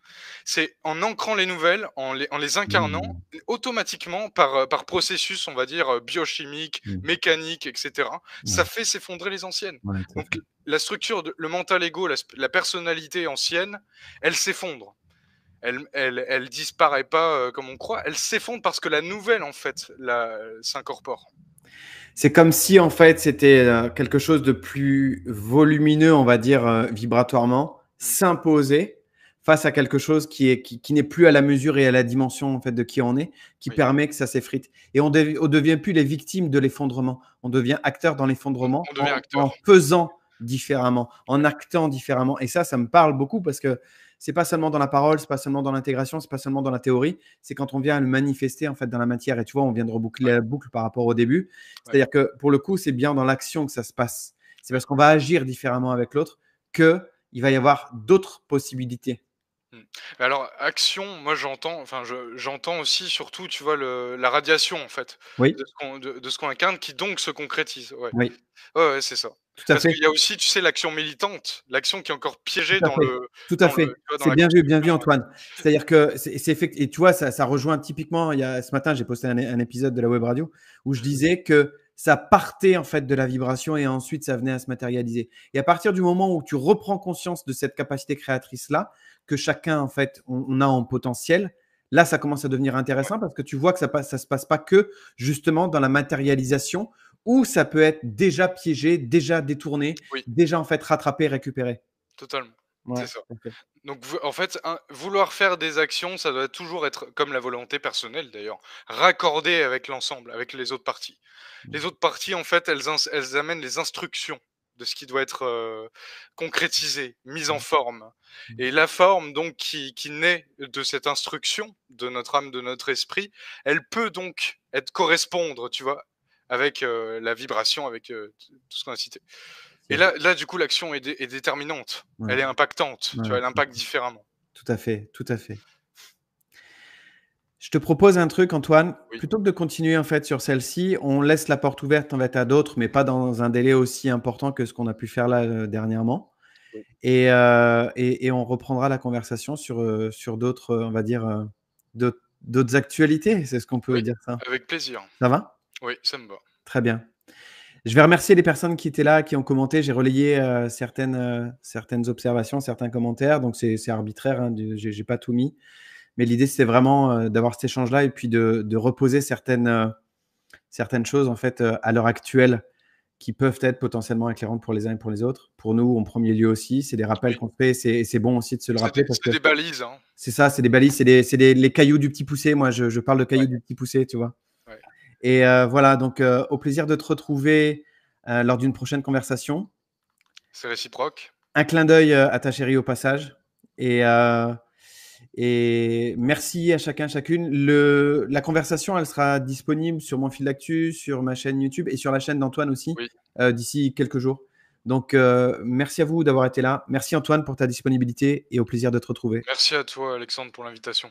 C'est en ancrant les nouvelles, en les incarnant, Mmh. automatiquement par processus, on va dire, biochimique, Mmh. mécanique et cetera, ça Ouais, fait s'effondrer les anciennes. ouais, tout à Donc fait. la structure de le mental ego, la personnalité ancienne, elle s'effondre. Elle disparaît pas, comme on croit, elle s'effondre parce que la nouvelle, en fait, s'incorpore. C'est comme si, en fait, c'était quelque chose de plus volumineux, on va dire, vibratoirement, Mmh. s'imposer face à quelque chose qui n'est plus à la mesure et à la dimension, en fait, de qui on est, qui Oui. permet que ça s'effrite. Et on ne devient plus les victimes de l'effondrement. On devient acteur dans l'effondrement On devient en acteur. faisant différemment, en Ouais. actant différemment. Et ça me parle beaucoup parce que c'est pas seulement dans la parole, c'est pas seulement dans l'intégration, c'est pas seulement dans la théorie, c'est quand on vient à le manifester en fait dans la matière. Et tu vois, on vient de reboucler Ouais. la boucle par rapport au début. Ouais. C'est-à-dire que pour le coup, c'est bien dans l'action que ça se passe. C'est Oui. parce qu'on va agir différemment avec l'autre qu'il va y avoir d'autres possibilités. Mmh. Alors action, moi j'entends aussi surtout, tu vois, la radiation, en fait, Oui, de ce qu'on incarne qui donc se concrétise. Ouais. oui, Ouais, ouais, c'est ça. tout à Parce fait, qu'il y a aussi, tu sais, l'action militante, l'action qui est encore piégée tout à fait, tout à fait. tu vois, dans C'est la bien vu, construction, Antoine. C'est-à-dire que et tu vois, ça rejoint typiquement. Ce matin, j'ai posté un épisode de la web radio où je mmh, disais que ça partait en fait de la vibration et ensuite ça venait à se matérialiser. Et à partir du moment où tu reprends conscience de cette capacité créatrice là que chacun en fait on a en potentiel, là ça commence à devenir ouais, intéressant parce que tu vois que ça se passe pas que justement dans la matérialisation où ça peut être déjà piégé, déjà détourné, oui, déjà en fait rattrapé, récupéré. totalement. C'est Ouais, ça. tout à fait. Donc en fait, vouloir faire des actions, ça doit toujours être comme la volonté personnelle d'ailleurs, raccordé avec l'ensemble, avec les autres parties. Les autres parties, en fait, elles amènent les instructions de ce qui doit être, concrétisé, mis en Mmh. forme Mmh. et la forme donc qui naît de cette instruction de notre âme, de notre esprit, elle peut donc correspondre, tu vois? Avec, la vibration, avec, tout ce qu'on a cité. Et C'est là du coup, l'action est déterminante, ouais, elle est impactante, tu ouais, vois? Elle impacte différemment. tout à fait, tout à fait. Je te propose un truc, Antoine. Oui, Plutôt que de continuer en fait sur celle-ci, on laisse la porte ouverte en fait à d'autres, mais pas dans un délai aussi important que ce qu'on a pu faire là dernièrement. oui, Et on reprendra la conversation sur d'autres, on va dire, d'autres actualités. C'est ce qu'on peut oui, dire ça. avec plaisir. Ça va? Oui, ça me va. Très bien. Je vais remercier les personnes qui étaient là, qui ont commenté. J'ai relayé certaines observations, certains commentaires. Donc c'est arbitraire, hein, j'ai pas tout mis. Mais l'idée, c'était vraiment d'avoir cet échange-là et puis de reposer certaines choses en fait à l'heure actuelle qui peuvent être potentiellement éclairantes pour les uns et pour les autres. Pour nous, en premier lieu aussi, c'est des rappels Oui, qu'on fait. C'est bon aussi de se le rappeler parce c'est que des balises, hein. c'est ça, c'est des balises, les cailloux du petit poussé. Moi, je parle de Ouais, cailloux du petit poussé, tu vois. ouais. Et voilà, donc au plaisir de te retrouver lors d'une prochaine conversation. C'est réciproque. Un clin d'œil à ta chérie au passage. Et, euh, et merci à chacun, chacune. La conversation, elle sera disponible sur mon fil d'actu, sur ma chaîne YouTube et sur la chaîne d'Antoine aussi Oui. d'ici quelques jours. Donc, merci à vous d'avoir été là. Merci Antoine pour ta disponibilité et au plaisir de te retrouver. Merci à toi, Alexandre, pour l'invitation.